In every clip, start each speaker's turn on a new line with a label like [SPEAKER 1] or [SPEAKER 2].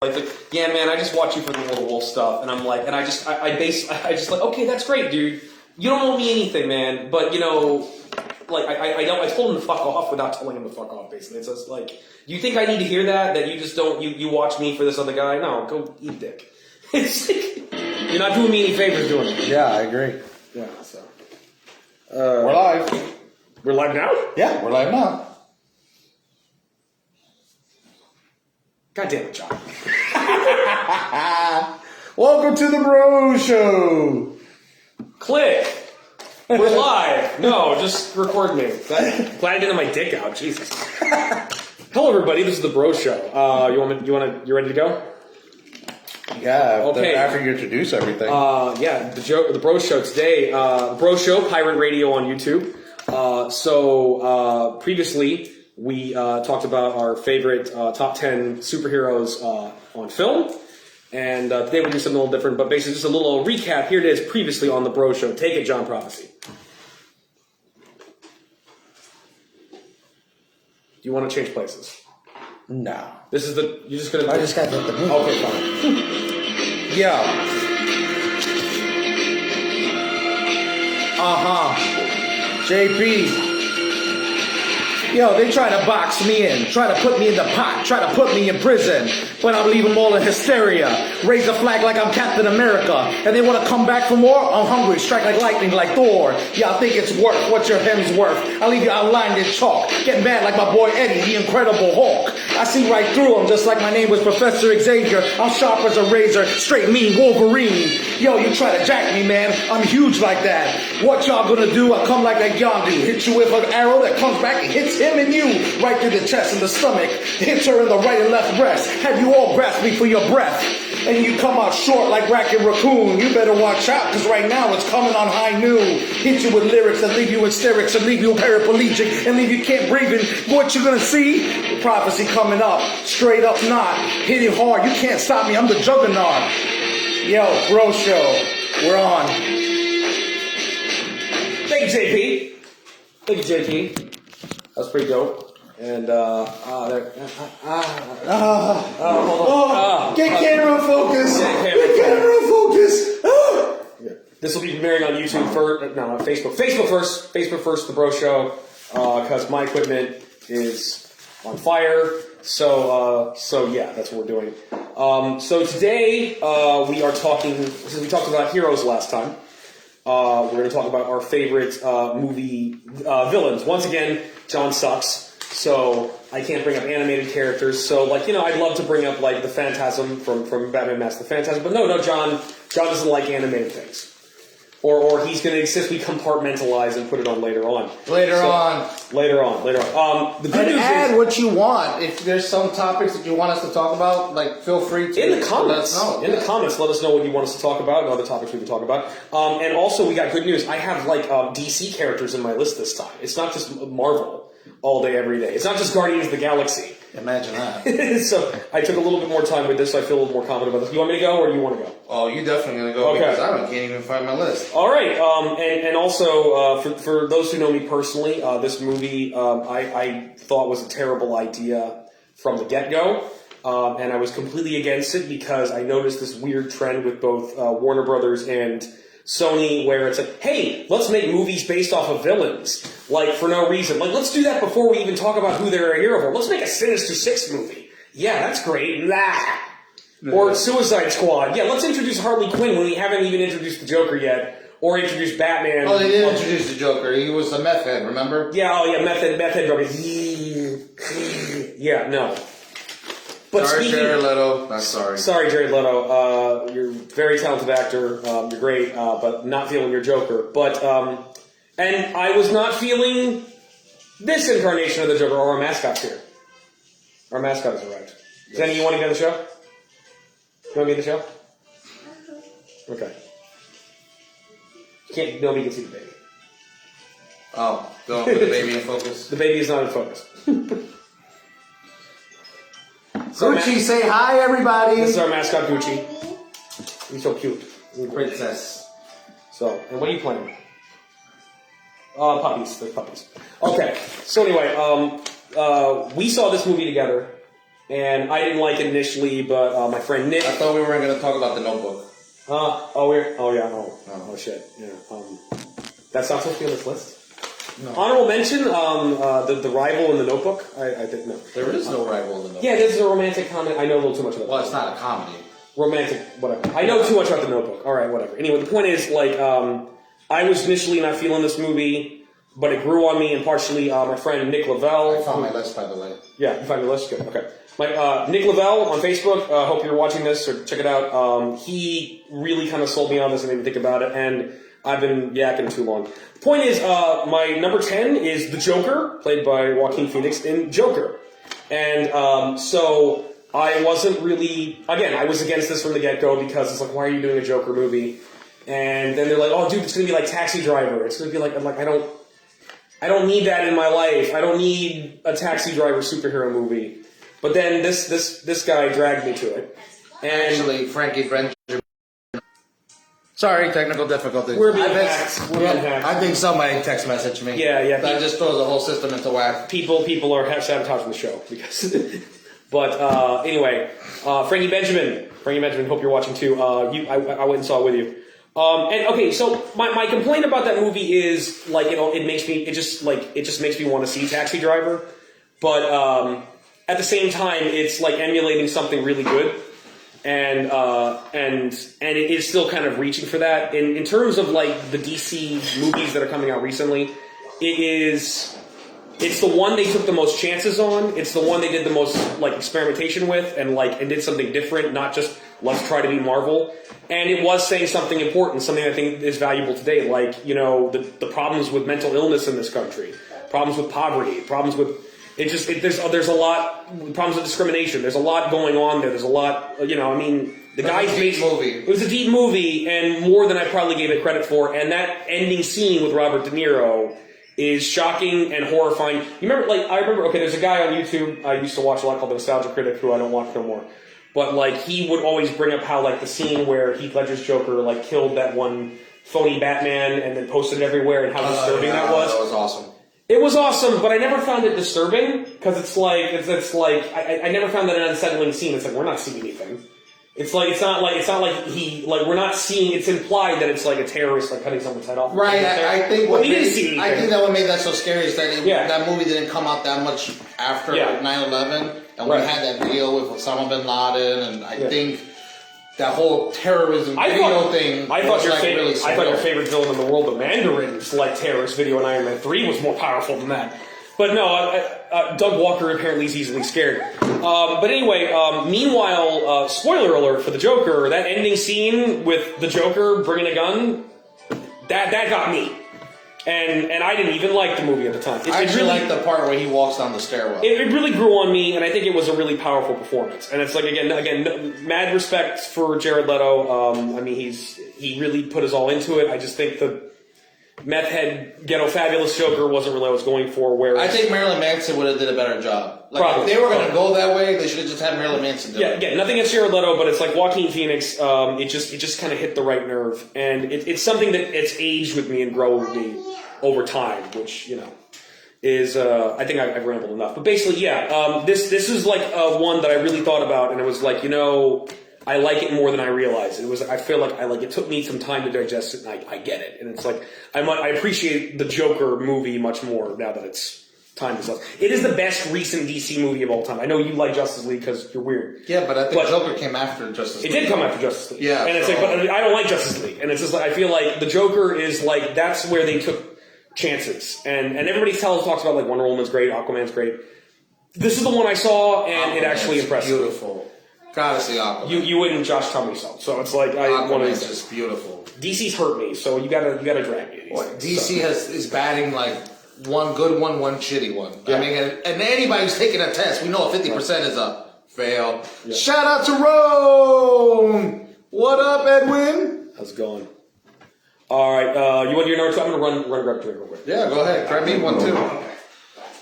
[SPEAKER 1] Like, yeah, man, I just watch you for the Little Wolf stuff, and I'm like, and I just like, okay, that's great, dude. You don't owe me anything, man, but you know, like, I told him to fuck off without telling him to fuck off, basically. It's just like, do you think I need to hear that? That you just don't, you watch me for this other guy? No, go eat dick. It's like, you're not doing me any favors doing it.
[SPEAKER 2] Yeah, I agree.
[SPEAKER 1] Yeah, so.
[SPEAKER 2] We're live.
[SPEAKER 1] We're live now?
[SPEAKER 2] Yeah, we're live now.
[SPEAKER 1] God damn it, John.
[SPEAKER 2] Welcome to the Bro Show.
[SPEAKER 1] Click. We're live. No, just record me. Glad I didn't have my dick out. Jesus. Hello, everybody. This is the Bro Show. You ready to go?
[SPEAKER 2] Yeah.
[SPEAKER 1] Okay.
[SPEAKER 2] After you introduce everything.
[SPEAKER 1] Yeah. The Bro Show today. Bro Show, Pirate Radio on YouTube. Previously we talked about our favorite top 10 superheroes on film. And today we'll do something a little different, but basically just a little recap. Here it is, previously on the Bro Show. Take it, Jon Prophecy. Do you want to change places?
[SPEAKER 2] No.
[SPEAKER 1] This is the... You're just going to...
[SPEAKER 2] I just got the movie.
[SPEAKER 1] Okay, fine.
[SPEAKER 2] Yo. JP. Yo, they try to box me in, try to put me in the pot, try to put me in prison, but I'll leave them all in hysteria. Raise a flag like I'm Captain America, and they want to come back for more? I'm hungry, strike like lightning like Thor. Y'all think it's worth what your hem's worth. I'll leave you outlined in chalk, get mad like my boy Eddie, the Incredible Hulk. I see right through him, just like my name was Professor Xavier. I'm sharp as a razor, straight mean Wolverine. Yo, you try to jack me, man, I'm huge like that. What y'all gonna do? I come like that Jon do. Hit you with an arrow that comes back and hits him and you right through the chest and the stomach. Hits her in the right and left breast. Have you all grasping for your breath? And you come out short like Racket Raccoon. You better watch out, cause right now it's coming on high noon. Hit you with lyrics that leave you hysterics and leave you paraplegic and leave you can't breathe. What you gonna see? Prophecy coming up. Straight up not. Hitting hard. You can't stop me. I'm the juggernaut. Yo, Bro Show. We're on.
[SPEAKER 1] Thank you, JP. Thank you, JP. That's pretty dope. And, hold on.
[SPEAKER 2] Get camera focus. Get camera focus.
[SPEAKER 1] Yeah. This will be premiering on YouTube first. No, not Facebook. Facebook first. Facebook first, the Bro Show. Because my equipment is on fire. So yeah, that's what we're doing. So today, we are talking, since we talked about heroes last time, we're going to talk about our favorite movie villains. Once again, John sucks, so I can't bring up animated characters. So, like, you know, I'd love to bring up, like, the Phantasm from Batman Mask the Phantasm, but no, John doesn't like animated things. Or he's going to insist we compartmentalize and put it on later on.
[SPEAKER 2] Later on.
[SPEAKER 1] The good news
[SPEAKER 2] add
[SPEAKER 1] is,
[SPEAKER 2] what you want. If there's some topics that you want us to talk about, like, feel free to
[SPEAKER 1] in the comments.
[SPEAKER 2] Let us know.
[SPEAKER 1] The comments, let us know what you want us to talk about and other topics we can talk about. And also, we got good news. I have, like, DC characters in my list this time. It's not just Marvel all day, every day. It's not just Guardians of the Galaxy.
[SPEAKER 2] Imagine that.
[SPEAKER 1] So I took a little bit more time with this, so I feel a little more confident about this. You want me to go, or do you want to go?
[SPEAKER 2] Oh, you definitely going to go,
[SPEAKER 1] okay.
[SPEAKER 2] Because I can't even find my list.
[SPEAKER 1] All right, and also, for those who know me personally, this movie I thought was a terrible idea from the get-go, and I was completely against it because I noticed this weird trend with both Warner Brothers and Sony where it's like, hey, let's make movies based off of villains, like, for no reason. Like, let's do that before we even talk about who they're a hero for. Let's make a Sinister Six movie. Yeah, that's great. Nah. Or Suicide Squad. Yeah, let's introduce Harley Quinn when we haven't even introduced the Joker yet. Or introduce Batman.
[SPEAKER 2] Oh, they did introduce the Joker. He was a meth head, remember?
[SPEAKER 1] Yeah, meth head Joker. Yeah, no. But
[SPEAKER 2] sorry, Jared Leto. I'm sorry.
[SPEAKER 1] Sorry, Jared Leto. You're a very talented actor. You're great, but not feeling your Joker. But, and I was not feeling this incarnation of the Joker, or our mascot's here. Our mascot has arrived. Yes. Zenny, you want to be on the show? You want to be on the show? Okay. Nobody can see the baby.
[SPEAKER 2] Oh, don't put the baby in focus.
[SPEAKER 1] The baby is not in focus.
[SPEAKER 2] Gucci, say hi, everybody.
[SPEAKER 1] This is our mascot, Gucci. He's so cute.
[SPEAKER 2] Princess.
[SPEAKER 1] So, and what are you playing? Puppies. There's puppies. Okay. So anyway, we saw this movie together and I didn't like it initially, but my friend Nick.
[SPEAKER 2] I thought we weren't going to talk about The Notebook.
[SPEAKER 1] Oh shit. Yeah. That's not supposed to be on this list.
[SPEAKER 2] No.
[SPEAKER 1] Honorable mention, the rival in The Notebook. I think no.
[SPEAKER 2] There is no rival in The Notebook.
[SPEAKER 1] Yeah, this is a romantic comedy. I know a little too much about it.
[SPEAKER 2] Well, it's not a comedy.
[SPEAKER 1] Romantic, whatever. I know too much about The Notebook. All right, whatever. Anyway, the point is, like, I was initially not feeling this movie, but it grew on me, and partially my friend Nick Lavelle.
[SPEAKER 2] I found my list, by the way.
[SPEAKER 1] Yeah, you found your list? Good, okay. My Nick Lavelle on Facebook, hope you're watching this, or check it out. He really kind of sold me on this and made me think about it, and I've been yakking too long. The point is, my number 10 is The Joker, played by Joaquin Phoenix in Joker. And so I wasn't really, again, I was against this from the get-go because it's like, why are you doing a Joker movie? And then they're like, oh, dude, it's going to be like Taxi Driver. It's going to be like, I'm like, I don't need that in my life. I don't need a Taxi Driver superhero movie. But then this guy dragged me to it. And
[SPEAKER 2] actually, Frankie Benjamin. Sorry, technical difficulties.
[SPEAKER 1] We're being hacked.
[SPEAKER 2] I think somebody text messaged me.
[SPEAKER 1] Yeah.
[SPEAKER 2] That just throws the whole system into whack.
[SPEAKER 1] People are sabotaging the show because. But anyway, Frankie Benjamin, hope you're watching too. I went and saw it with you. And okay, so my complaint about that movie is like it just makes me want to see Taxi Driver, but at the same time it's like emulating something really good, and it is still kind of reaching for that. In terms of like the DC movies that are coming out recently, it's the one they took the most chances on. It's the one they did the most like experimentation with, and did something different, not just let's try to be Marvel. And it was saying something important, something I think is valuable today, like the problems with mental illness in this country, problems with poverty, problems with there's a lot problems with discrimination. There's a lot going on there. There's a lot, the guy's
[SPEAKER 2] movie.
[SPEAKER 1] It was a deep movie, and more than I probably gave it credit for. And that ending scene with Robert De Niro is shocking and horrifying. You remember, there's a guy on YouTube I used to watch a lot called The Nostalgia Critic, who I don't watch no more. But, he would always bring up how, the scene where Heath Ledger's Joker, killed that one phony Batman and then posted it everywhere, and how disturbing that was.
[SPEAKER 2] That was awesome.
[SPEAKER 1] It was awesome, but I never found it disturbing, because I never found that an unsettling scene. It's like, we're not seeing anything. It's not like we're not seeing. It's implied that it's like a terrorist cutting someone's head off.
[SPEAKER 2] Right. I think
[SPEAKER 1] we didn't see anything.
[SPEAKER 2] I think that what made that so scary is that that movie didn't come out that much after 9/11, and we had that video with Osama bin Laden, and I think that whole terrorism video thing.
[SPEAKER 1] I thought your favorite villain in the world, the Mandarin's terrorist video in Iron Man 3 was more powerful than that. But no, Doug Walker apparently is easily scared. But anyway, meanwhile, spoiler alert for the Joker, that ending scene with the Joker bringing a gun, that got me. And I didn't even like the movie at the time.
[SPEAKER 2] I actually liked the part where he walks down the stairwell.
[SPEAKER 1] It really grew on me, and I think it was a really powerful performance. And it's again, mad respect for Jared Leto. He really put his all into it. I just think the meth head ghetto fabulous Joker wasn't really what I was going for. Whereas
[SPEAKER 2] I think Marilyn Manson would have did a better job.
[SPEAKER 1] Probably.
[SPEAKER 2] If they were going to go that way, they should have just had Marilyn Manson do it.
[SPEAKER 1] Yeah, again, nothing against Jared Leto, but it's like Joaquin Phoenix. It just kind of hit the right nerve, and it's something that it's aged with me and grown with me over time, which is I think I've rambled enough. But basically, this is one that I really thought about, and it was I like it more than I realized. I feel like it took me some time to digest it, and I get it. And it's I appreciate the Joker movie much more now that it's time to sell. It is the best recent DC movie of all time. I know you like Justice League because you're weird.
[SPEAKER 2] Yeah, but I think Joker came after Justice League.
[SPEAKER 1] It did come after Justice League.
[SPEAKER 2] Yeah.
[SPEAKER 1] And it's but I don't like Justice League. And it's just I feel like the Joker is that's where they took chances. And everybody talks about Wonder Woman's great, Aquaman's great. This is the one I saw, and it actually impressed me.
[SPEAKER 2] Beautiful. Gotta see Aquaman.
[SPEAKER 1] You wouldn't Josh tell me so. So it's
[SPEAKER 2] Aquaman's just beautiful.
[SPEAKER 1] DC's hurt me, so you gotta drag me.
[SPEAKER 2] DC is batting one good one shitty one. Yeah. And anybody who's taking a test, we know 50% is a fail. Yeah. Shout out to Rome! What up, Edwin?
[SPEAKER 1] How's it going? All right, you want to do your number 2? I'm gonna run grab a drink real quick.
[SPEAKER 2] Yeah, go ahead. Grab me one too.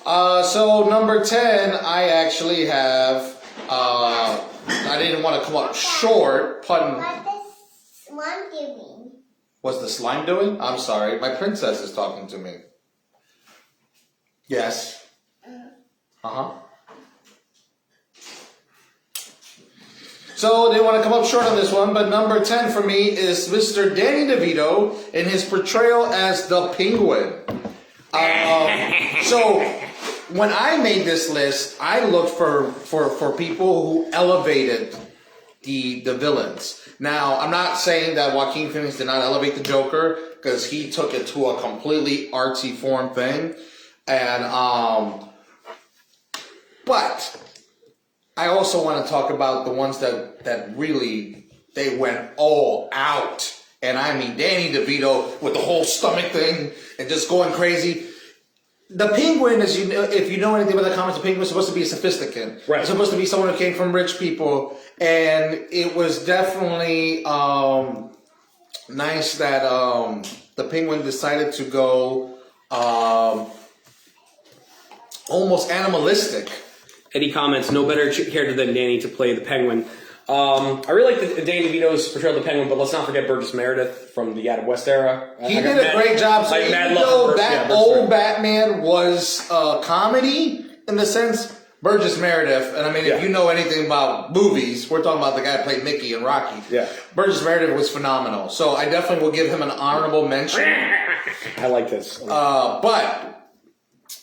[SPEAKER 2] So number 10, I actually have. I didn't want to come up short. Pardon.
[SPEAKER 3] What's the slime doing?
[SPEAKER 2] What's the slime doing? I'm sorry, my princess is talking to me. Yes. So they want to come up short on this one, but number 10 for me is Mr. Danny DeVito in his portrayal as the Penguin. So when I made this list, I looked for people who elevated the villains. Now, I'm not saying that Joaquin Phoenix did not elevate the Joker, because he took it to a completely artsy form thing. And but I also want to talk about the ones that really, they went all out. And I mean, Danny DeVito with the whole stomach thing and just going crazy. The Penguin, as you know, if you know anything about the comics, the Penguin was supposed to be a sophisticate.
[SPEAKER 1] Right.
[SPEAKER 2] It's supposed to be someone who came from rich people. And it was definitely nice that the Penguin decided to go almost animalistic.
[SPEAKER 1] Eddie comments, no better character than Danny to play the Penguin. I really like Danny DeVito's portrayal of the Penguin, but let's not forget Burgess Meredith from the Adam West era.
[SPEAKER 2] He did a great job. So even though that old Batman was comedy, in the sense, Burgess Meredith, and I mean, if you know anything about movies, we're talking about the guy who played Mickey in Rocky.
[SPEAKER 1] Yeah.
[SPEAKER 2] Burgess Meredith was phenomenal. So I definitely will give him an honorable mention.
[SPEAKER 1] I like this.
[SPEAKER 2] But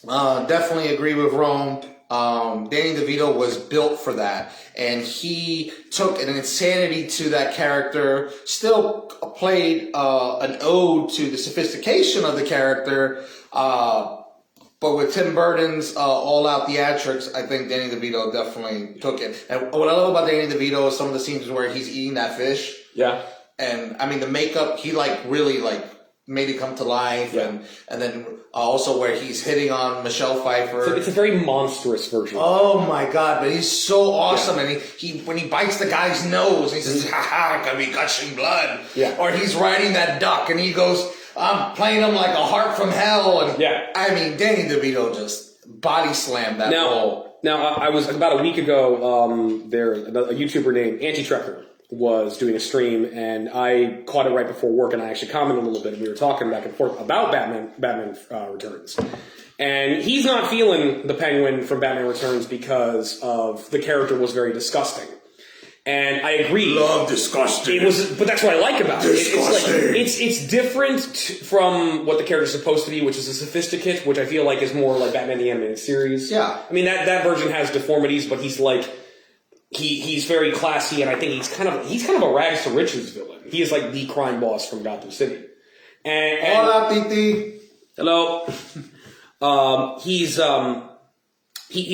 [SPEAKER 2] definitely agree with Rome. Danny DeVito was built for that, and he took an insanity to that character, still played an ode to the sophistication of the character, but with Tim Burton's all-out theatrics, I think Danny DeVito definitely took it. And what I love about Danny DeVito is some of the scenes where he's eating that fish.
[SPEAKER 1] Yeah.
[SPEAKER 2] And, I mean, the makeup, he, really made it come to life, and then also where he's hitting on Michelle Pfeiffer.
[SPEAKER 1] So it's a very monstrous version.
[SPEAKER 2] Oh my God! But he's so awesome, and he when he bites the guy's nose, he says, "Ha ha, gonna be gushing blood."
[SPEAKER 1] Yeah.
[SPEAKER 2] Or he's riding that duck, and he goes, "I'm playing him like a heart from hell." And I mean, Danny DeVito just body slammed that role.
[SPEAKER 1] Now, I was about a week ago. There, a YouTuber named Anti-Trekker was doing a stream, and I caught it right before work, and I actually commented a little bit, and we were talking back and forth about Batman Returns. And he's not feeling the Penguin from Batman Returns because of the character was very disgusting. And I agree.
[SPEAKER 2] Love disgusting.
[SPEAKER 1] But that's what I like about it.
[SPEAKER 2] Disgusting.
[SPEAKER 1] It's different from what the character's supposed to be, which is a sophisticate, which I feel like is more like Batman the Animated Series.
[SPEAKER 2] Yeah.
[SPEAKER 1] I mean, that version has deformities, but he's he's very classy, and I think he's kind of a rags to riches villain. He is like the crime boss from Gotham City. And
[SPEAKER 2] hola, Titi.
[SPEAKER 1] Hello. He's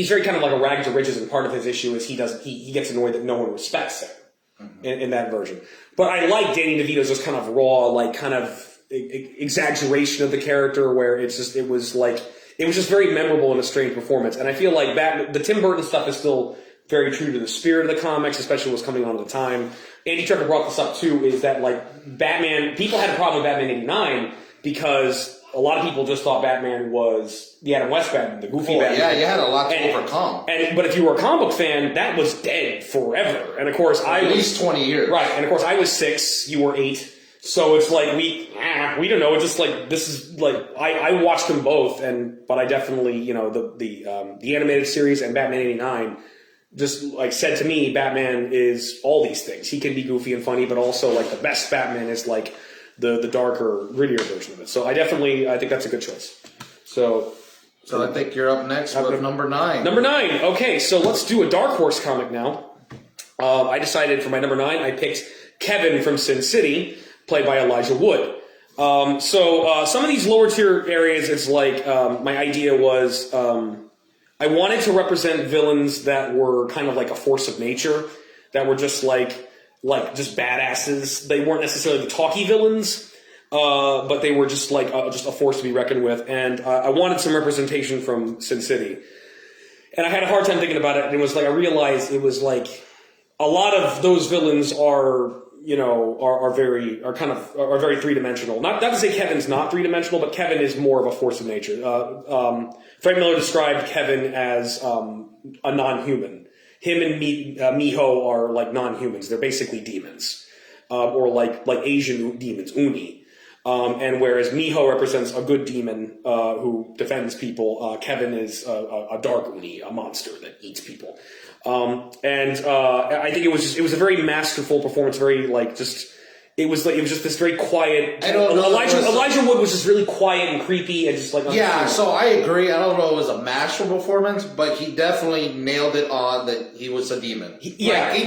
[SPEAKER 1] very kind of like a rag to riches, and part of his issue is he gets annoyed that no one respects him in that version. But I like Danny DeVito's just kind of raw, kind of exaggeration of the character, where it was just very memorable in a strange performance. And I feel like the Tim Burton stuff is still very true to the spirit of the comics, especially what's coming on at the time. Andy Trekker brought this up too, is that Batman, people had a problem with Batman 89 because a lot of people just thought Batman was the Adam West Batman, the goofy Batman.
[SPEAKER 2] Yeah, you had a lot to overcome.
[SPEAKER 1] But if you were a comic book fan, that was dead forever. And of course,
[SPEAKER 2] at least 20 years.
[SPEAKER 1] Right, and of course I was 6, you were 8. So it's we don't know. It's just this is I watched them both, but I definitely, the animated series and Batman 89 just said to me, Batman is all these things. He can be goofy and funny, but also the best Batman is the darker, grittier version of it. So I think that's a good choice. So
[SPEAKER 2] I think you're up next with number 9.
[SPEAKER 1] Number 9. Okay, so let's do a Dark Horse comic now. I decided for my number 9, I picked Kevin from Sin City, played by Elijah Wood. So some of these lower tier areas, it's my idea was I wanted to represent villains that were kind of like a force of nature, that were just just badasses. They weren't necessarily the talky villains, but they were just just a force to be reckoned with. And I wanted some representation from Sin City. And I had a hard time thinking about it, and it was I realized it was a lot of those villains are very three-dimensional. Not to say Kevin's not three-dimensional, but Kevin is more of a force of nature. Frank Miller described Kevin as a non-human. Him and Miho are non-humans. They're basically demons, or like Asian demons, Uni. And whereas Miho represents a good demon who defends people, Kevin is a dark Uni, a monster that eats people. I think it was a very masterful performance, very like just. It was just this very quiet. Elijah Wood was just really quiet and creepy and just like.
[SPEAKER 2] Yeah, so I agree. I don't know if it was a masterful performance, but he definitely nailed it on that he was a demon. He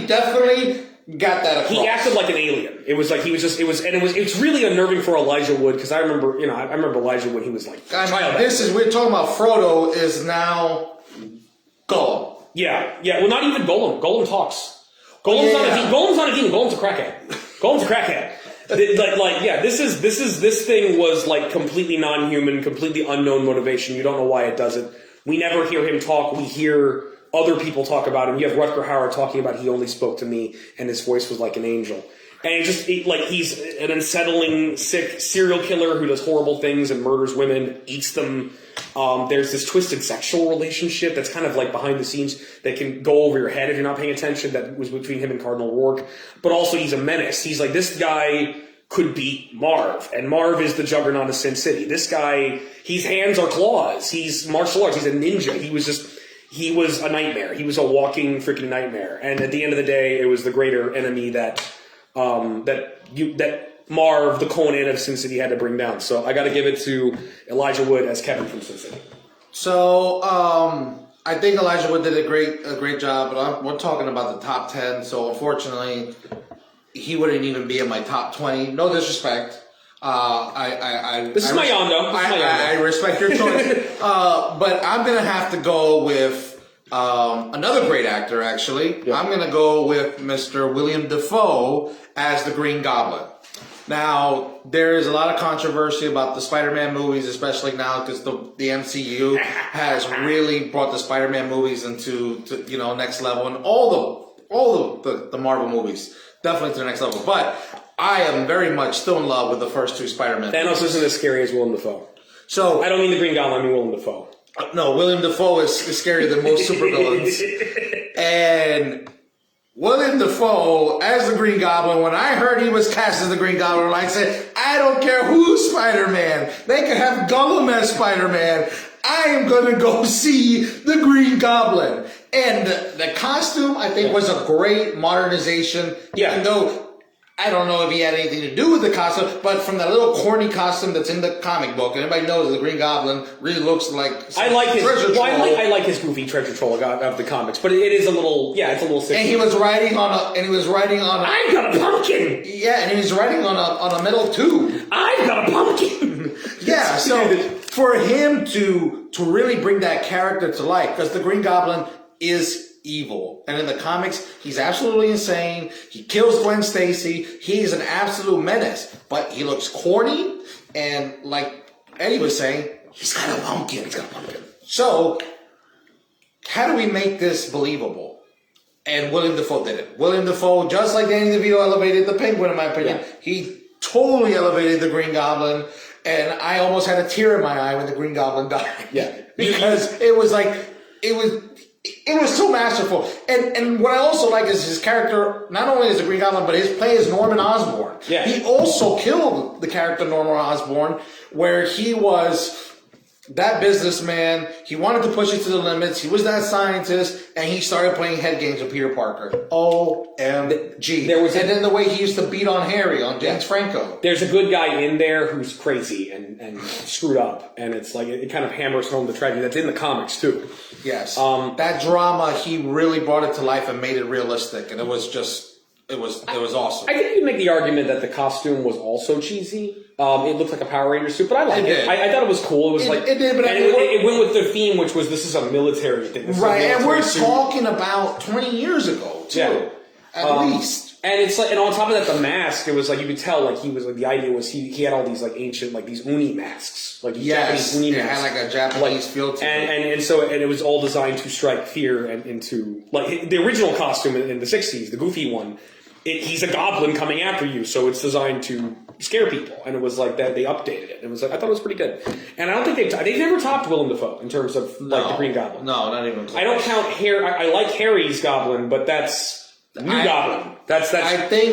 [SPEAKER 2] definitely got that across. He
[SPEAKER 1] acted like an alien. It was like it's really unnerving for Elijah Wood because I remember Elijah Wood. He was like
[SPEAKER 2] we're talking about Frodo is now Gollum.
[SPEAKER 1] Yeah. Well, not even Gollum. Gollum talks. Gollum's not a demon. Gollum's a crackhead. Gollum's a crackhead. This thing was like completely non-human, completely unknown motivation. You don't know why it does it. We never hear him talk. We hear other people talk about him. You have Rutger Hauer talking about he only spoke to me, and his voice was like an angel. And he's an unsettling, sick serial killer who does horrible things and murders women, eats them. There's this twisted sexual relationship that's kind of like behind the scenes that can go over your head if you're not paying attention. That was between him and Cardinal Rourke. But also he's a menace. He's like, this guy could beat Marv, and Marv is the juggernaut of Sin City. This guy, his hands are claws. He's martial arts. He's a ninja. He was a nightmare. He was a walking freaking nightmare. And at the end of the day, it was the greater enemy that Marv, the Conan of Sin City, had to bring down. So I got to give it to Elijah Wood as Kevin from Sin City.
[SPEAKER 2] So I think Elijah Wood did a great job, but we're talking about the top 10. So unfortunately, he wouldn't even be in my top 20. No disrespect.
[SPEAKER 1] This is my Yondo.
[SPEAKER 2] I respect your choice, but I'm gonna have to go with another great actor. Actually, I'm gonna go with Mr. William Dafoe as the Green Goblin. Now, there is a lot of controversy about the Spider-Man movies, especially now because the MCU has really brought the Spider-Man movies into next level, and all the Marvel movies definitely to the next level. But I am very much still in love with the first two Spider-Man
[SPEAKER 1] Thanos
[SPEAKER 2] movies.
[SPEAKER 1] isn't as scary as Willem Dafoe.
[SPEAKER 2] So
[SPEAKER 1] I don't mean the Green Goblin, I mean Willem Dafoe.
[SPEAKER 2] No, William Dafoe is scarier than most supervillains. And William Dafoe as the Green Goblin, when I heard he was cast as the Green Goblin, I said, I don't care who's Spider-Man. They can have Gollum as Spider-Man. I am going to go see the Green Goblin. And the costume, I think, was a great modernization, even though I don't know if he had anything to do with the costume, but from that little corny costume that's in the comic book, and everybody knows the Green Goblin really looks like
[SPEAKER 1] I like his goofy treasure troll of the comics, but it is a little, it's a little sick.
[SPEAKER 2] And he was riding on
[SPEAKER 1] I've got a pumpkin!
[SPEAKER 2] Yeah, and he was riding on a metal tube.
[SPEAKER 1] I've got a pumpkin!
[SPEAKER 2] Yeah, so for him to really bring that character to life, because the Green Goblin is evil. And in the comics, he's absolutely insane. He kills Gwen Stacy. He's an absolute menace. But he looks corny, and like Eddie was saying, he's got a pumpkin. So, how do we make this believable? And William Dafoe did it. William Dafoe, just like Danny DeVito elevated the Penguin, in my opinion, he totally elevated the Green Goblin. And I almost had a tear in my eye when the Green Goblin died.
[SPEAKER 1] Yeah.
[SPEAKER 2] Because it was so masterful. And what I also like is his character, not only as a Green Goblin, but his play as Norman Osborn.
[SPEAKER 1] Yeah.
[SPEAKER 2] He also killed the character Norman Osborn, where he was that businessman. He wanted to push it to the limits. He was that scientist, and he started playing head games with Peter Parker. OMG. And then the way he used to beat on Harry, on James Franco.
[SPEAKER 1] There's a good guy in there who's crazy and screwed up, and it's like it kind of hammers home the tragedy that's in the comics too.
[SPEAKER 2] Yes. That drama, he really brought it to life and made it realistic, and it was awesome.
[SPEAKER 1] I think you can make the argument that the costume was also cheesy. It looked like a Power Ranger suit, but I liked it. I thought it was cool. It went with the theme, which was this is a military thing.
[SPEAKER 2] Right, and we're talking about 20 years ago, too, at least.
[SPEAKER 1] And it's like, and on top of that, the mask, it was like, you could tell, like, he was, like, the idea was he had all these, like, ancient, like, these uni masks. Like, Japanese uni masks.
[SPEAKER 2] It had, like, a Japanese feel to it.
[SPEAKER 1] And it was all designed to strike fear into, like, the original costume in the 60s, the goofy one, he's a goblin coming after you, so it's designed to scare people. And it was like that, they updated it. It was like, I thought it was pretty good. And I don't think they've never topped Willem Dafoe in terms of, like, the Green Goblin.
[SPEAKER 2] No, not even close.
[SPEAKER 1] I don't count I like Harry's Goblin, but that's New Goblin. That's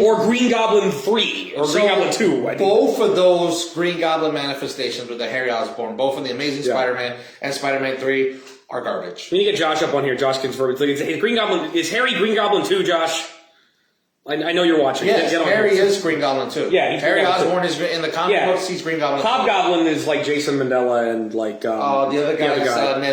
[SPEAKER 1] or Green Goblin 3 or Green Goblin 2. I think.
[SPEAKER 2] Both of those Green Goblin manifestations with the Harry Osborn, both in the Amazing Spider-Man and Spider-Man 3, are garbage.
[SPEAKER 1] We need to get Josh up on here. Josh confirmed. Is Green Goblin, is Harry Green Goblin too, Josh? I know you're watching.
[SPEAKER 2] Yes,
[SPEAKER 1] Get on
[SPEAKER 2] Harry
[SPEAKER 1] here.
[SPEAKER 2] is Green Goblin too.
[SPEAKER 1] Yeah, he's
[SPEAKER 2] Harry
[SPEAKER 1] Green Goblin
[SPEAKER 2] Osborn is in the comic books. He's Green Goblin.
[SPEAKER 1] Hobgoblin is like Jason Mandela and like
[SPEAKER 2] the other guy is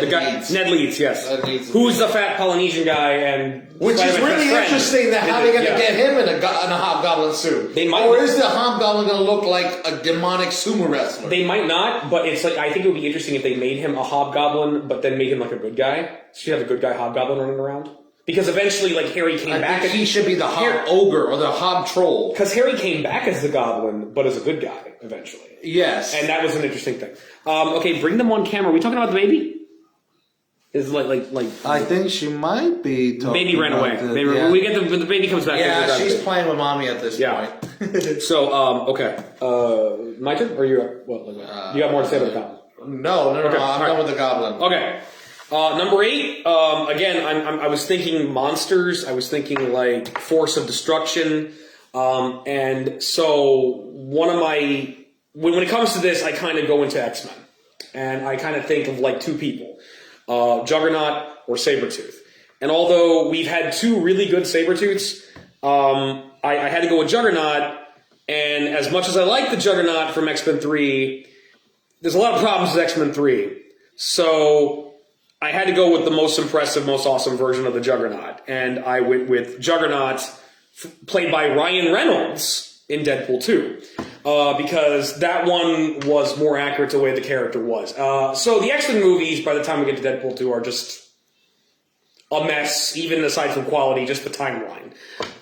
[SPEAKER 2] Ned Leeds.
[SPEAKER 1] Ned Leeds, yes.
[SPEAKER 2] Ned Leeds.
[SPEAKER 1] Who's the fat Polynesian guy and
[SPEAKER 2] Which is really interesting that how they're going to get him in a Hobgoblin suit.
[SPEAKER 1] They might,
[SPEAKER 2] or is the Hobgoblin going to look like a demonic sumo wrestler?
[SPEAKER 1] They might not, but it's like I think it would be interesting if they made him a Hobgoblin, but then made him like a good guy. So you have a good guy Hobgoblin running around. Because eventually, like, Harry came back.
[SPEAKER 2] Think he should be the Hob Ogre or the Hob Troll.
[SPEAKER 1] Because Harry came back as the Goblin, but as a good guy, eventually.
[SPEAKER 2] Yes.
[SPEAKER 1] And that was an interesting thing. Okay, bring them on camera. Are we talking about the baby? Is like.
[SPEAKER 2] I think she might be talking
[SPEAKER 1] baby ran away. We get the baby comes back.
[SPEAKER 2] Yeah, she's playing with mommy at this point.
[SPEAKER 1] So, okay. My turn? Or you got more to say about the Goblin?
[SPEAKER 2] No. I'm done with the Goblin.
[SPEAKER 1] Okay. Number 8, again, I was thinking monsters. I was thinking like Force of Destruction. And so one of my, when it comes to this, I kind of go into X-Men. And I kind of think of like two people, Juggernaut or Sabretooth. And although we've had two really good Sabretooths, I had to go with Juggernaut. And as much as I like the Juggernaut from X-Men 3, there's a lot of problems with X-Men 3. So I had to go with the most impressive, most awesome version of the Juggernaut. And I went with Juggernaut, played by Ryan Reynolds in Deadpool 2. Because that one was more accurate to the way the character was. So the X-Men movies, by the time we get to Deadpool 2, are just a mess, even aside from quality, just the timeline.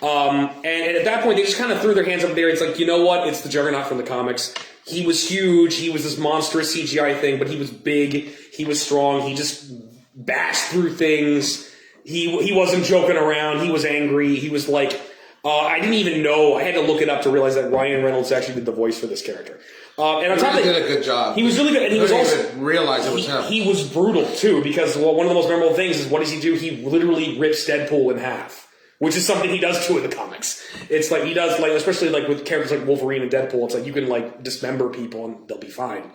[SPEAKER 1] And at that point, they just kind of threw their hands up there. It's like, you know what? It's the Juggernaut from the comics. He was huge. He was this monstrous CGI thing, but he was big. He was strong. He just bashed through things. He wasn't joking around. He was angry. He was like, I didn't even know. I had to look it up to realize that Ryan Reynolds actually did the voice for this character. And on top of that,
[SPEAKER 2] he did a good job.
[SPEAKER 1] He was really good, and he was also
[SPEAKER 2] even realize it was him.
[SPEAKER 1] He was brutal too, because one of the most memorable things is what does he do? He literally rips Deadpool in half, which is something he does too in the comics. It's like he does, like especially like with characters like Wolverine and Deadpool. It's like you can like dismember people and they'll be fine.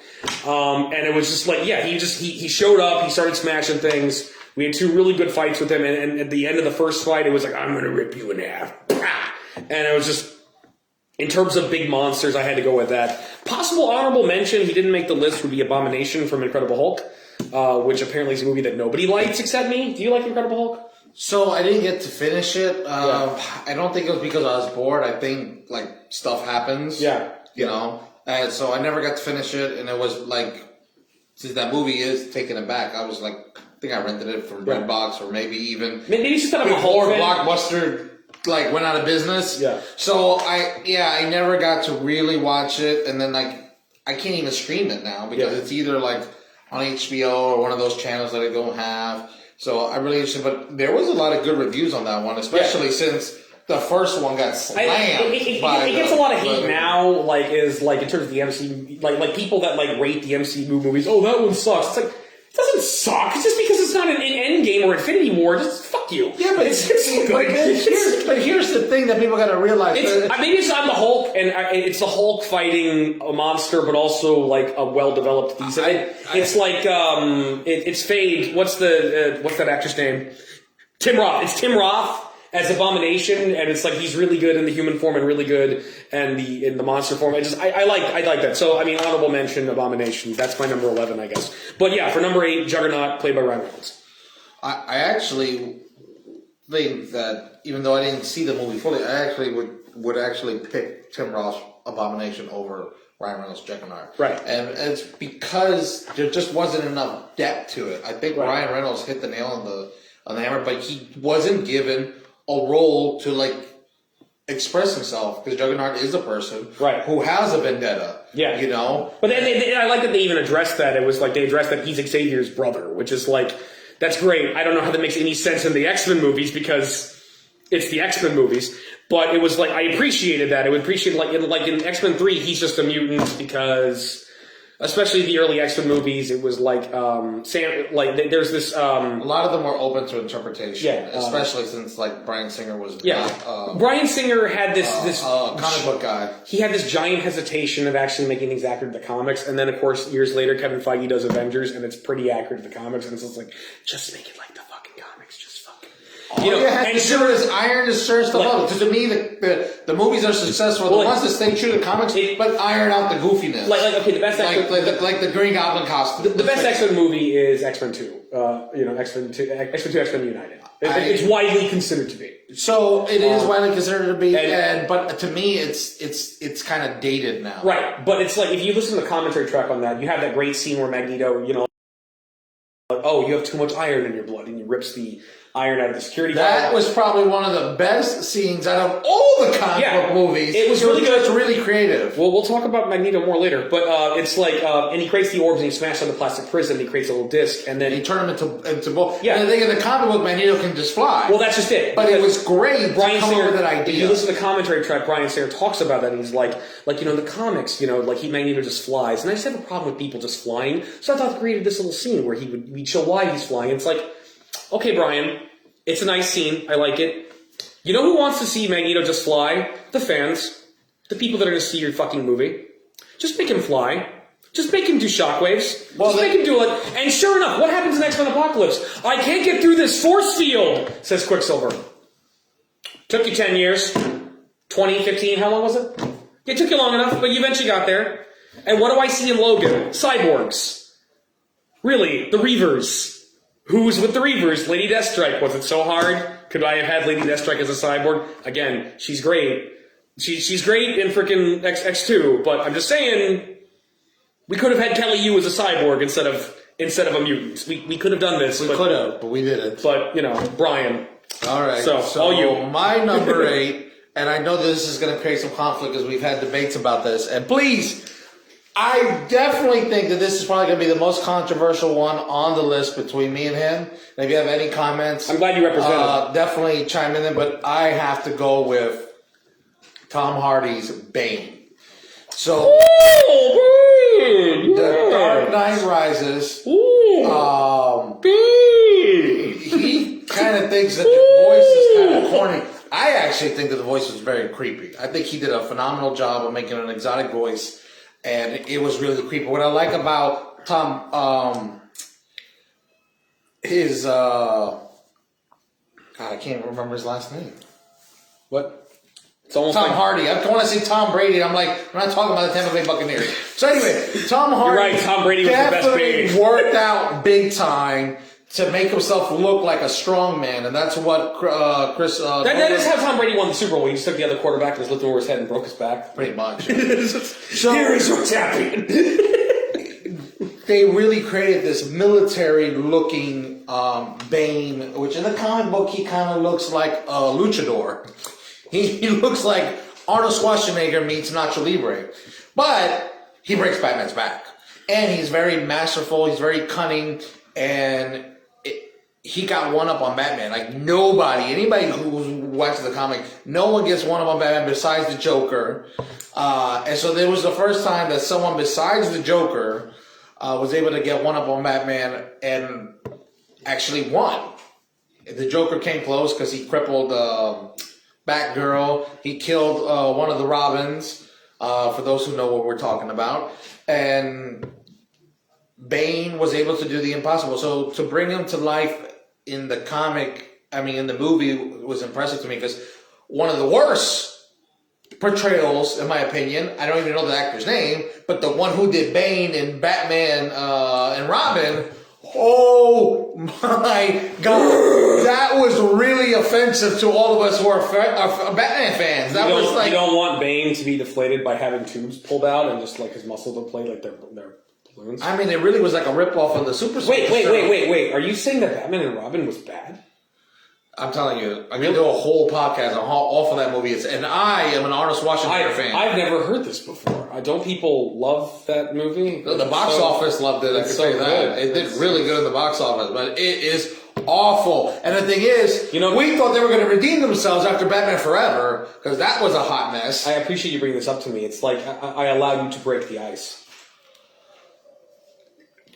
[SPEAKER 1] And it was just like, yeah, he showed up. He started smashing things. We had two really good fights with him, and at the end of the first fight, it was like, I'm gonna rip you in half, and it was just. In terms of big monsters, I had to go with that. Possible honorable mention, he didn't make the list, would be Abomination from Incredible Hulk, which apparently is a movie that nobody likes except me. Do you like Incredible Hulk?
[SPEAKER 2] So I didn't get to finish it. I don't think it was because I was bored. I think like stuff happens.
[SPEAKER 1] Yeah.
[SPEAKER 2] You know? And so I never got to finish it, and it was like, since that movie is taking it back, I was like, I think I rented it from Redbox or maybe even...
[SPEAKER 1] Maybe it's just that I'm a
[SPEAKER 2] Hulk
[SPEAKER 1] Hulk fan.
[SPEAKER 2] Blockbuster... like went out of business.
[SPEAKER 1] Yeah.
[SPEAKER 2] So I never got to really watch it, and then like I can't even stream it now because it's either like on HBO or one of those channels that I don't have. So I really interested, but there was a lot of good reviews on that one, especially since the first one got slammed.
[SPEAKER 1] It gets a lot of hate now, like in terms of the MCU, like people that like rate the MCU movies. Oh, that one sucks. It's like. It doesn't suck. It's just because it's not an Endgame or Infinity War. Just fuck you.
[SPEAKER 2] Yeah, but but here's the thing that people got to realize.
[SPEAKER 1] Maybe it's not the Hulk, and it's the Hulk fighting a monster, but also like a well-developed piece. It's like it's Fade. What's that actor's name? Tim Roth. It's Tim Roth as Abomination, and it's like he's really good in the human form and really good in the monster form. I like that. So I mean, honorable mention, Abomination. That's my number 11, I guess. But yeah, for number 8, Juggernaut, played by Ryan Reynolds.
[SPEAKER 2] I actually think that even though I didn't see the movie fully, I actually would actually pick Tim Roth's Abomination over Ryan Reynolds' Juggernaut.
[SPEAKER 1] Right.
[SPEAKER 2] And it's because there just wasn't enough depth to it. I think Ryan Reynolds hit the nail on the hammer, but he wasn't given a role to like express himself, because Juggernaut is a person who has a vendetta. Yeah, you know.
[SPEAKER 1] But I like that they even addressed that. It was like they addressed that he's Xavier's brother, which is like that's great. I don't know how that makes any sense in the X-Men movies because it's the X-Men movies, but it was like I appreciated that. I would appreciate like in X-Men 3, he's just a mutant because Especially the early X-Men movies, it was like there's this.
[SPEAKER 2] A lot of them were open to interpretation,
[SPEAKER 1] Yeah,
[SPEAKER 2] especially since like Bryan Singer was
[SPEAKER 1] Bryan Singer had this
[SPEAKER 2] comic book guy.
[SPEAKER 1] He had this giant hesitation of actually making things accurate to the comics, and then of course years later, Kevin Feige does Avengers, and it's pretty accurate to the comics, and it's just like, just make it like the fucking comics, just fucking.
[SPEAKER 2] You had to do is iron the stuff up. Because to me, the movies are successful. The ones that stay true to comics, but iron out the goofiness.
[SPEAKER 1] Okay, the best
[SPEAKER 2] like the Green Goblin costume.
[SPEAKER 1] The best X-Men movie is X-Men 2. X-Men 2, X-Men United. It's widely considered to be.
[SPEAKER 2] So it is widely considered to be, but to me, it's kind of dated now.
[SPEAKER 1] Right, but it's like if you listen to the commentary track on that, you have that great scene where Magneto, you have too much iron in your blood, and he rips the iron out of the security guard.
[SPEAKER 2] That was probably one of the best scenes out of all the comic book movies.
[SPEAKER 1] It was really good.
[SPEAKER 2] It's really creative.
[SPEAKER 1] Well, we'll talk about Magneto more later, but it's like, and he creates the orbs and he smashes on the plastic prison, and he creates a little disc, and then
[SPEAKER 2] he turns them into balls.
[SPEAKER 1] Yeah.
[SPEAKER 2] And I think in the comic book, Magneto can just fly.
[SPEAKER 1] Well, that's just it.
[SPEAKER 2] But it was great
[SPEAKER 1] Bryan
[SPEAKER 2] to come
[SPEAKER 1] Singer,
[SPEAKER 2] up with that idea.
[SPEAKER 1] If you listen to the commentary track, Bryan Singer talks about that, and he's like in the comics, Magneto just flies, and I just have a problem with people just flying, so I thought they created this little scene where we'd show why he's flying. It's like, okay, Brian, it's a nice scene. I like it. You know who wants to see Magneto just fly? The fans. The people that are going to see your fucking movie. Just make him fly. Just make him do shockwaves. Just make him do it. And sure enough, what happens in X-Men Apocalypse? I can't get through this force field, says Quicksilver. Took you 10 years. 20, 15, how long was it? It took you long enough, but you eventually got there. And what do I see in Logan? Cyborgs. Really, the Reavers. Who's with the Reavers? Lady Deathstrike. Was it so hard? Could I have had Lady Deathstrike as a cyborg? Again, she's great. She's great in frickin' X2, but I'm just saying, we could have had Kelly Yu as a cyborg instead of a mutant. We could have done this.
[SPEAKER 2] We could have, but we didn't.
[SPEAKER 1] But, Brian.
[SPEAKER 2] All right.
[SPEAKER 1] So all you.
[SPEAKER 2] My number 8, and I know this is going to create some conflict because we've had debates about this, and please, I definitely think that this is probably going to be the most controversial one on the list between me and him. And if you have any comments,
[SPEAKER 1] I'm glad you represent it.
[SPEAKER 2] Definitely chime in, but I have to go with Tom Hardy's Bane. So, The Dark Knight Rises. He kind of thinks that the voice is kind of corny. I actually think that the voice was very creepy. I think he did a phenomenal job of making an exotic voice. And it was really creepy. What I like about Tom, God, I can't remember his last name.
[SPEAKER 1] What? It's almost
[SPEAKER 2] Tom Hardy. I want to say Tom Brady. I'm like, I'm not talking about the Tampa Bay Buccaneers. So anyway, Tom Hardy.
[SPEAKER 1] You're right. Tom Brady was the best Brady.
[SPEAKER 2] Worked out big time to make himself look like a strong man, and that's what Chris.
[SPEAKER 1] That is how Tom Brady won the Super Bowl. He just took the other quarterback and just lifted over his head and broke his back.
[SPEAKER 2] Pretty much.
[SPEAKER 1] So here is what's happening.
[SPEAKER 2] They really created this military-looking Bane, which in the comic book he kind of looks like a luchador. He looks like Arnold Schwarzenegger meets Nacho Libre, but he breaks Batman's back, and he's very masterful. He's very cunning, and he got one up on Batman. Like anybody who watches the comic, no one gets one up on Batman besides the Joker. And so there was the first time that someone besides the Joker was able to get one up on Batman and actually won. The Joker came close because he crippled Batgirl. He killed one of the Robins, for those who know what we're talking about. And Bane was able to do the impossible. So to bring him to life in the in the movie was impressive to me because one of the worst portrayals, in my opinion, I don't even know the actor's name, but the one who did Bane in Batman and Robin, oh my God, that was really offensive to all of us who are Batman fans. That was like,
[SPEAKER 1] you don't want Bane to be deflated by having tubes pulled out and just like his muscles are played like they're balloons.
[SPEAKER 2] I mean, it really was like a ripoff of the Super.
[SPEAKER 1] Wait! Are you saying that Batman and Robin was bad?
[SPEAKER 2] I'm telling you, I'm going to do a whole podcast on how awful that movie is. And I am an Arnold Schwarzenegger fan.
[SPEAKER 1] I've never heard this before. Don't people love that movie?
[SPEAKER 2] The box office loved it, I can tell you that. It did really good in the box office, but it is awful. And the thing is, we thought they were going to redeem themselves after Batman Forever, because that was a hot mess.
[SPEAKER 1] I appreciate you bringing this up to me. It's like I allowed you to break the ice.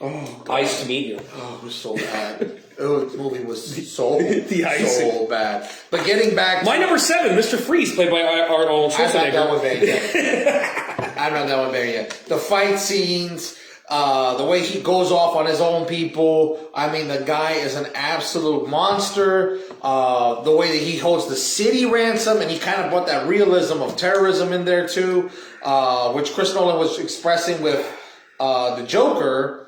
[SPEAKER 2] Oh,
[SPEAKER 1] Ice to Meet You.
[SPEAKER 2] Oh, it was so bad. This movie was so
[SPEAKER 1] icing.
[SPEAKER 2] bad. But getting back to
[SPEAKER 1] My number 7, Mr. Freeze, played by Arnold
[SPEAKER 2] I'm not done
[SPEAKER 1] Schwarzenegger.
[SPEAKER 2] with Bane yet. I'm not done with Bane yet. The fight scenes, the way he goes off on his own people. I mean, the guy is an absolute monster. The way that he holds the city ransom, and he kind of brought that realism of terrorism in there too, which Chris Nolan was expressing with the Joker,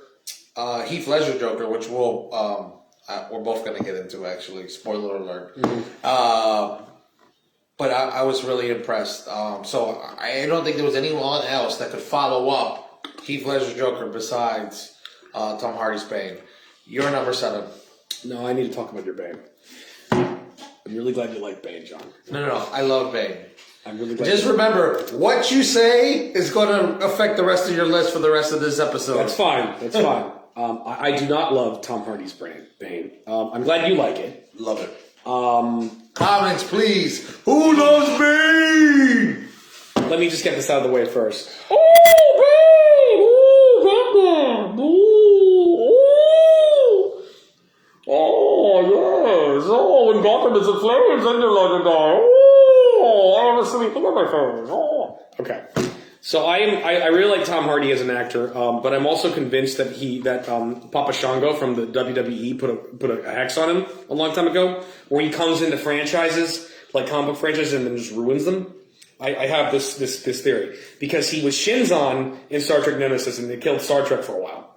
[SPEAKER 2] Heath Ledger Joker, which we're both going to get into, actually. Spoiler alert. Mm-hmm. But I was really impressed. So I don't think there was anyone else that could follow up Heath Ledger's Joker besides Tom Hardy's Bane. You're number 7.
[SPEAKER 1] No, I need to talk about your Bane. I'm really glad you like Bane, John.
[SPEAKER 2] No. I love Bane.
[SPEAKER 1] I'm really glad.
[SPEAKER 2] Just remember, what you say is going to affect the rest of your list for the rest of this episode.
[SPEAKER 1] That's fine. That's fine. I do not love Tom Hardy's Bane. I'm glad you like it.
[SPEAKER 2] Love it. Comments, please. Who loves Bane?
[SPEAKER 1] Let me just get this out of the way first. Oh, Bane! Oh, Batman! Oh, yes. Oh, when Gotham is in flames, then you're like a guy. Oh, I have a silly thing on my phone. Oh. Okay. So I really like Tom Hardy as an actor, but I'm also convinced that Papa Shango from the WWE put a hex on him a long time ago, where he comes into franchises, like comic book franchises, and then just ruins them. I have this theory, because he was Shinzon in Star Trek Nemesis, and they killed Star Trek for a while.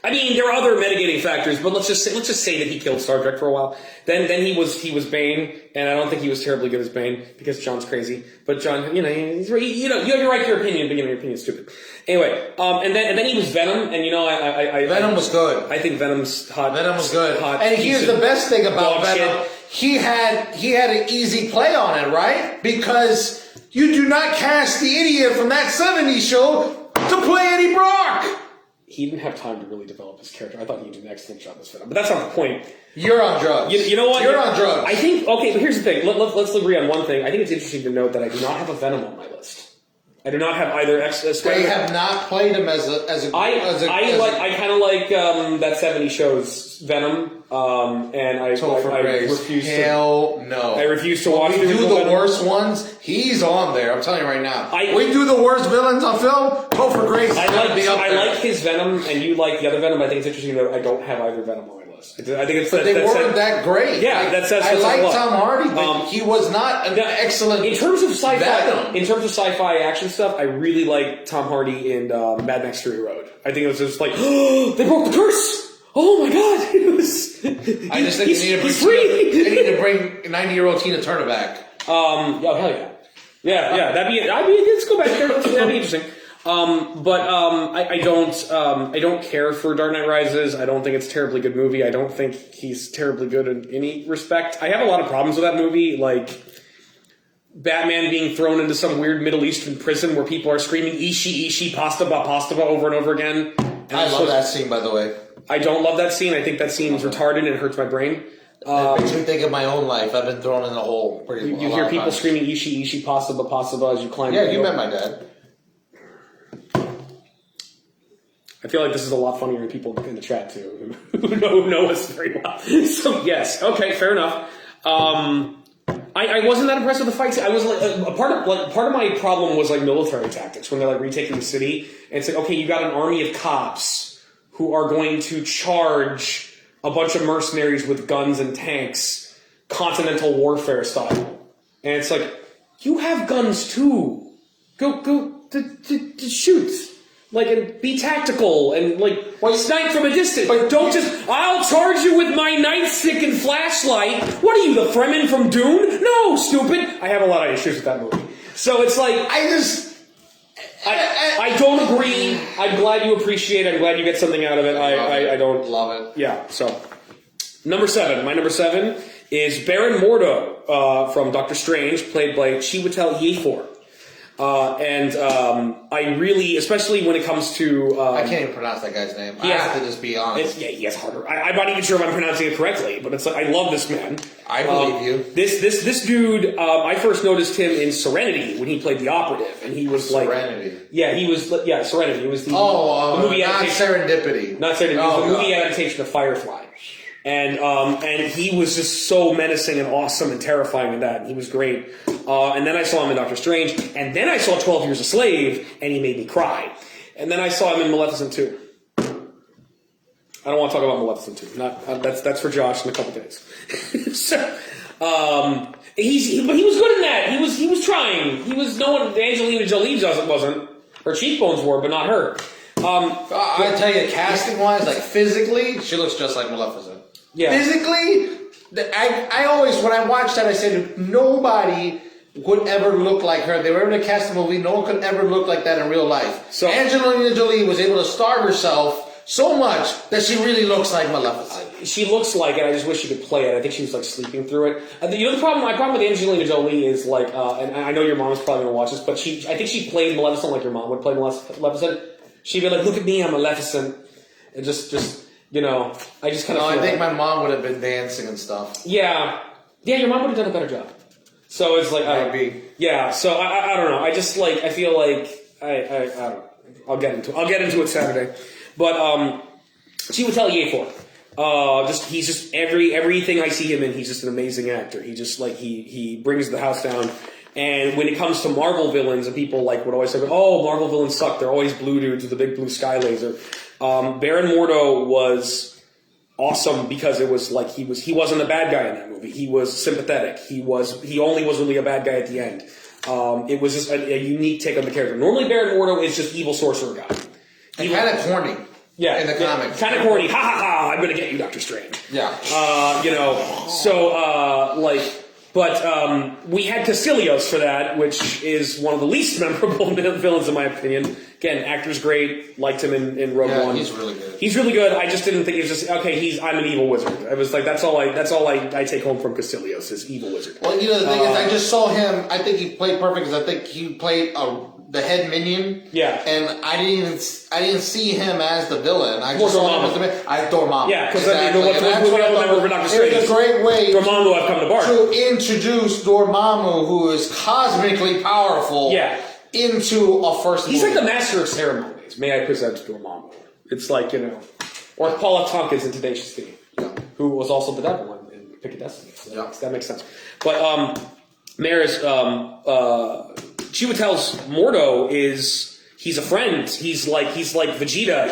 [SPEAKER 1] I mean, there are other mitigating factors, but let's just say that he killed Star Trek for a while. Then he was Bane, and I don't think he was terribly good as Bane, because John's crazy. But John, you have your right to your opinion, but your opinion's stupid. Anyway, and then he was Venom, and
[SPEAKER 2] Venom was good.
[SPEAKER 1] I think Venom's hot.
[SPEAKER 2] Venom was good.
[SPEAKER 1] Hot,
[SPEAKER 2] and here's the best thing about Venom:
[SPEAKER 1] shit.
[SPEAKER 2] he had an easy play on it, right? Because you do not cast the idiot from that '70s show to play Eddie Brock.
[SPEAKER 1] He didn't have time to really develop his character. I thought he did an excellent job as Venom, but that's not the point.
[SPEAKER 2] You're on drugs.
[SPEAKER 1] You know what?
[SPEAKER 2] You're on drugs.
[SPEAKER 1] I think. Okay, but here's the thing. Let's agree on one thing. I think it's interesting to note that I do not have a Venom on my list. I do not have either.
[SPEAKER 2] They have not played him as a.
[SPEAKER 1] I kind of like that '70s show's Venom, and I refuse.
[SPEAKER 2] Hell no.
[SPEAKER 1] I refuse to watch.
[SPEAKER 2] When we do the worst ones, he's on there. I'm telling you right now. We do the worst villains on film. Topher Grace.
[SPEAKER 1] I like his Venom, and you like the other Venom. I think it's interesting that I don't have either Venom on my list. I think it's.
[SPEAKER 2] But they weren't that great.
[SPEAKER 1] Yeah, that says.
[SPEAKER 2] I like Tom Hardy, but he was not an excellent.
[SPEAKER 1] In terms of sci-fi,
[SPEAKER 2] Venom.
[SPEAKER 1] in terms of sci-fi action stuff, I really like Tom Hardy in Mad Max Fury Road. I think it was just like, oh, they broke the curse. Oh my god! It was.
[SPEAKER 2] I just think they need to bring 90-year-old Tina Turner back.
[SPEAKER 1] Oh hell yeah, yeah. That'd be. Let's go back there. That'd be interesting. I don't care for Dark Knight Rises. I don't think it's a terribly good movie. I don't think he's terribly good in any respect. I have a lot of problems with that movie, like Batman being thrown into some weird Middle Eastern prison where people are screaming "Ishi, Ishi, pasta ba" over and over again. And
[SPEAKER 2] I love that scene, by the way.
[SPEAKER 1] I don't love that scene. I think that scene is retarded and it hurts my brain.
[SPEAKER 2] It makes me think of my own life. I've been thrown in a hole pretty much.
[SPEAKER 1] You hear people screaming "Ishi, Ishi, pasta ba" as you climb.
[SPEAKER 2] Yeah, you met my dad.
[SPEAKER 1] I feel like this is a lot funnier than people in the chat too, who know us very well. So yes, okay, fair enough. I wasn't that impressed with the fights. I was like, part of my problem was like military tactics when they're like retaking the city, and it's like, okay, you got an army of cops who are going to charge a bunch of mercenaries with guns and tanks, continental warfare style, and it's like, you have guns too. Go to shoot. Like, and be tactical and, like, snipe from a distance. But don't just, I'll charge you with my nightstick and flashlight. What are you, the Fremen from Dune? No, stupid. I have a lot of issues with that movie. So it's like, I don't agree. I'm glad you appreciate it. I'm glad you get something out of it. I don't.
[SPEAKER 2] Love it.
[SPEAKER 1] Yeah, so. Number 7. My number 7 is Baron Mordo from Doctor Strange, played by Chiwetel Ejiofor. I really, especially when it comes to...
[SPEAKER 2] I can't even pronounce that guy's name. I have to just be honest.
[SPEAKER 1] Yeah, he has harder. I'm not even sure if I'm pronouncing it correctly, but it's like, I love this man.
[SPEAKER 2] I believe you.
[SPEAKER 1] This dude, I first noticed him in Serenity when he played the operative, and he was like...
[SPEAKER 2] Serenity.
[SPEAKER 1] Yeah, Serenity. It was the movie
[SPEAKER 2] not
[SPEAKER 1] adaptation.
[SPEAKER 2] Serendipity.
[SPEAKER 1] Not Serendipity. It was the movie adaptation of Firefly. And he was just so menacing and awesome and terrifying in that. He was great. And then I saw him in Doctor Strange. And then I saw 12 Years a Slave, and he made me cry. And then I saw him in Maleficent 2. I don't want to talk about Maleficent 2. That's for Josh in a couple days. But he was good in that. He was trying. Angelina Jolie wasn't. Her cheekbones were, but not her.
[SPEAKER 2] I tell you, casting wise, like physically, she looks just like Maleficent.
[SPEAKER 1] Yeah.
[SPEAKER 2] Physically, I always, when I watched that, I said nobody would ever look like her. They were able to cast a movie. No one could ever look like that in real life. So Angelina Jolie was able to starve herself so much that she really looks like Maleficent.
[SPEAKER 1] She looks like it. I just wish she could play it. I think she was like sleeping through it. The problem. My problem with Angelina Jolie is like, and I know your mom's probably gonna watch this, but I think she played Maleficent like your mom would play Maleficent. She'd be like, "Look at me, I'm Maleficent," and just. I just kind of.
[SPEAKER 2] I think my mom would have been dancing and stuff.
[SPEAKER 1] Yeah, your mom would have done a better job. So it's like,
[SPEAKER 2] maybe.
[SPEAKER 1] Yeah, so I don't know. I just like I feel like I don't know. I'll get into it Saturday, but Chiwetel Ejiofor. He's just everything I see him in. He's just an amazing actor. He just like he brings the house down. And when it comes to Marvel villains, and people like would always say, "Oh, Marvel villains suck. They're always blue dudes with the big blue sky laser." Baron Mordo was awesome because it was like he wasn't a bad guy in that movie. He was sympathetic. He only was really a bad guy at the end. It was just a unique take on the character. Normally, Baron Mordo is just evil sorcerer guy.
[SPEAKER 2] And kind of corny.
[SPEAKER 1] Yeah,
[SPEAKER 2] in the comics.
[SPEAKER 1] Kind of corny. Ha ha ha! I'm gonna get you, Doctor Strange.
[SPEAKER 2] Yeah.
[SPEAKER 1] But we had Caecilios for that, which is one of the least memorable villains in my opinion. Again, actor's great. Liked him in Rogue One.
[SPEAKER 2] He's really good.
[SPEAKER 1] He's really good. I just didn't think it was just okay. I'm an evil wizard. I was like, that's all I take home from Caecilios is evil wizard.
[SPEAKER 2] Well, the thing is, I just saw him. I think he played perfect because I think he played the head minion.
[SPEAKER 1] Yeah.
[SPEAKER 2] And I didn't see him as the villain. I just saw him as the villain. Dormammu.
[SPEAKER 1] Yeah, because we all remember Doctor Strange.
[SPEAKER 2] It was a great way
[SPEAKER 1] Dormammu I've come to bar.
[SPEAKER 2] to introduce Dormammu, who is cosmically powerful.
[SPEAKER 1] Yeah.
[SPEAKER 2] Into a first
[SPEAKER 1] He's
[SPEAKER 2] movie.
[SPEAKER 1] like the master of ceremonies. May I present Dormammu? It's like, or Paula Tompkins in Tenacious D, who was also the devil in Pick of Destiny. So that makes sense. But Maris, Chiwetel's Mordo he's a friend. He's like Vegeta.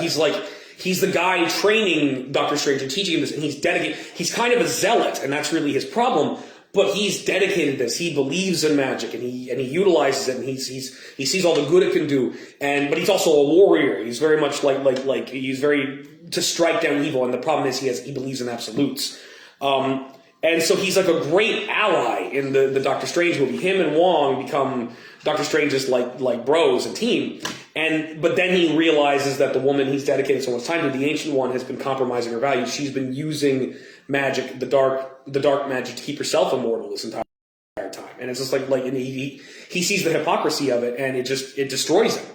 [SPEAKER 1] He's the guy training Doctor Strange and teaching him this, and he's dedicated. He's kind of a zealot, and that's really his problem. But he's dedicated to this. He believes in magic, and he utilizes it, and he sees all the good it can do. But he's also a warrior. He's very much like he's very to strike down evil. And the problem is he believes in absolutes. And so he's like a great ally in the Doctor Strange movie. Him and Wong become Doctor Strange's like bros and team. But then he realizes that the woman he's dedicated so much time to, the Ancient One, has been compromising her values. She's been using magic, the dark magic, to keep herself immortal this entire time. And it's just like and he sees the hypocrisy of it, and it destroys him.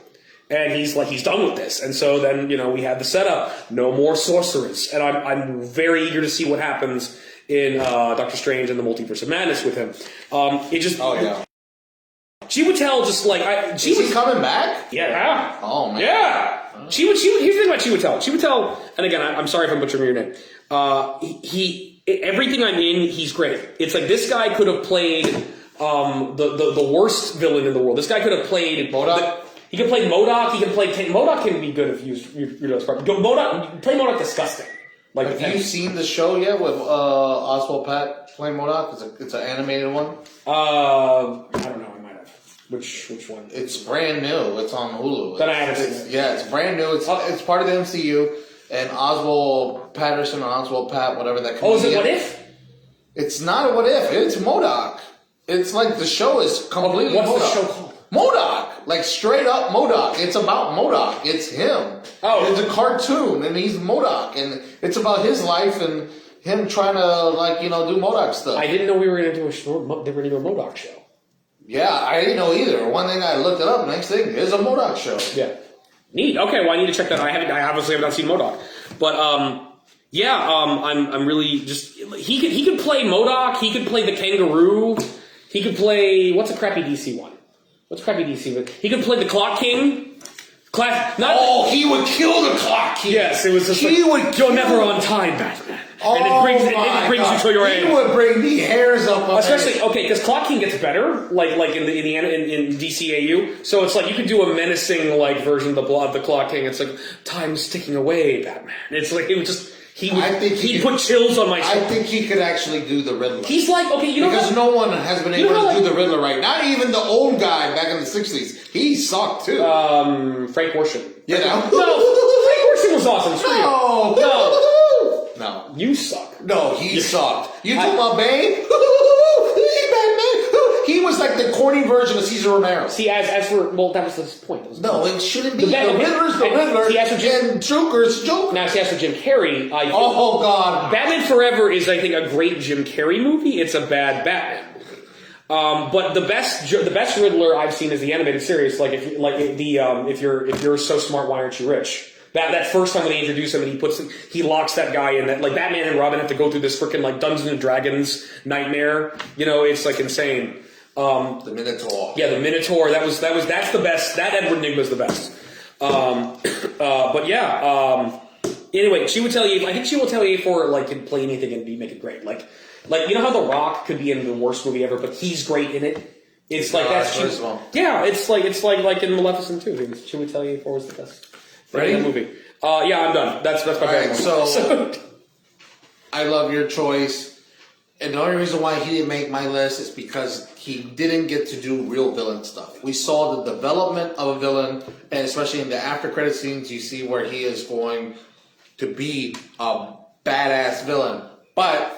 [SPEAKER 1] And he's done with this. And so then, we had the setup. No more sorcerers. And I'm very eager to see what happens in Doctor Strange and the Multiverse of Madness with him. Chiwetel is he
[SPEAKER 2] coming back?
[SPEAKER 1] Yeah.
[SPEAKER 2] Oh, man.
[SPEAKER 1] Yeah. Here's the thing about Chiwetel. Chiwetel, and again, I'm sorry if I'm butchering your name. Everything I'm in, he's great. It's like this guy could have played the worst villain in the world. This guy could have played
[SPEAKER 2] MODOK.
[SPEAKER 1] He can play MODOK. He can play MODOK. Can be good if you know part. MODOK. Play MODOK disgusting.
[SPEAKER 2] Have you seen the show yet with Oswald Pat playing MODOK? It's an animated one.
[SPEAKER 1] I don't know. I might have. Which one?
[SPEAKER 2] It's brand new. It's on Hulu.
[SPEAKER 1] Then I haven't seen it.
[SPEAKER 2] Yeah, it's brand new. It's part of the MCU. And Oswald Patterson or Oswald Pat, whatever that.
[SPEAKER 1] Oh, is it What If?
[SPEAKER 2] It's not a What If. It's MODOK. It's like the show is completely
[SPEAKER 1] What's
[SPEAKER 2] MODOK.
[SPEAKER 1] the show called?
[SPEAKER 2] MODOK, like straight up MODOK. It's about MODOK. It's him.
[SPEAKER 1] Oh,
[SPEAKER 2] it's a cartoon, and he's MODOK, and it's about his life and him trying to do MODOK stuff.
[SPEAKER 1] I didn't know we were going to do a MODOK show.
[SPEAKER 2] Yeah, I didn't know either. One thing I looked it up. Next thing is a MODOK show.
[SPEAKER 1] Yeah. Neat. Okay, well I need to check that out. I obviously have not seen MODOK, but I'm really just he could play MODOK. He could play the kangaroo. He could play what's a crappy DC one? What's a crappy DC one? He could play the Clock King.
[SPEAKER 2] He would kill the Clock King.
[SPEAKER 1] Yes, it was just you're never on time, Batman. And it brings you to your end.
[SPEAKER 2] He would bring the hairs up.
[SPEAKER 1] Especially because Clock King gets better, like in DCAU. So it's like you could do a menacing like version of the Clock King. It's like time's ticking away, Batman. It's like it would just he'd put chills on my.
[SPEAKER 2] I think he could actually do the Riddler.
[SPEAKER 1] He's like
[SPEAKER 2] because no one has been able to do the Riddler right. Not even the old guy back in the '60s. He sucked too.
[SPEAKER 1] Frank Gorshin.
[SPEAKER 2] Yeah.
[SPEAKER 1] No, Frank Gorshin was awesome.
[SPEAKER 2] No.
[SPEAKER 1] You suck.
[SPEAKER 2] No, he sucked. You talking about Bane? He's Batman. He was like the corny version of Cesar Romero.
[SPEAKER 1] See, as for that was the point.
[SPEAKER 2] It shouldn't be. The Riddler's the Riddler, and Joker's Joker.
[SPEAKER 1] Now, see, as for Jim Carrey,
[SPEAKER 2] oh God,
[SPEAKER 1] Batman Forever is, I think, a great Jim Carrey movie. It's a bad Batman movie. But the best Riddler I've seen is the animated series. Like if you're so smart, why aren't you rich? That first time when they introduce him and he locks that guy in that, like Batman and Robin have to go through this freaking like Dungeons and Dragons nightmare. It's like insane.
[SPEAKER 2] The Minotaur.
[SPEAKER 1] Yeah, the Minotaur. That's the best. That Edward Nygma's the best. But yeah. Anyway, she would tell you. I think she will tell you for like can play anything and make it great. Like you know how The Rock could be in the worst movie ever, but he's great in it. It's like that's yeah. It's like in Maleficent too. She would tell you for was the best.
[SPEAKER 2] Ready?
[SPEAKER 1] In the movie. Yeah, I'm done. That's my
[SPEAKER 2] favorite. So I love your choice, and the only reason why he didn't make my list is because he didn't get to do real villain stuff. We saw the development of a villain, and especially in the after credit scenes, you see where he is going to be a badass villain, but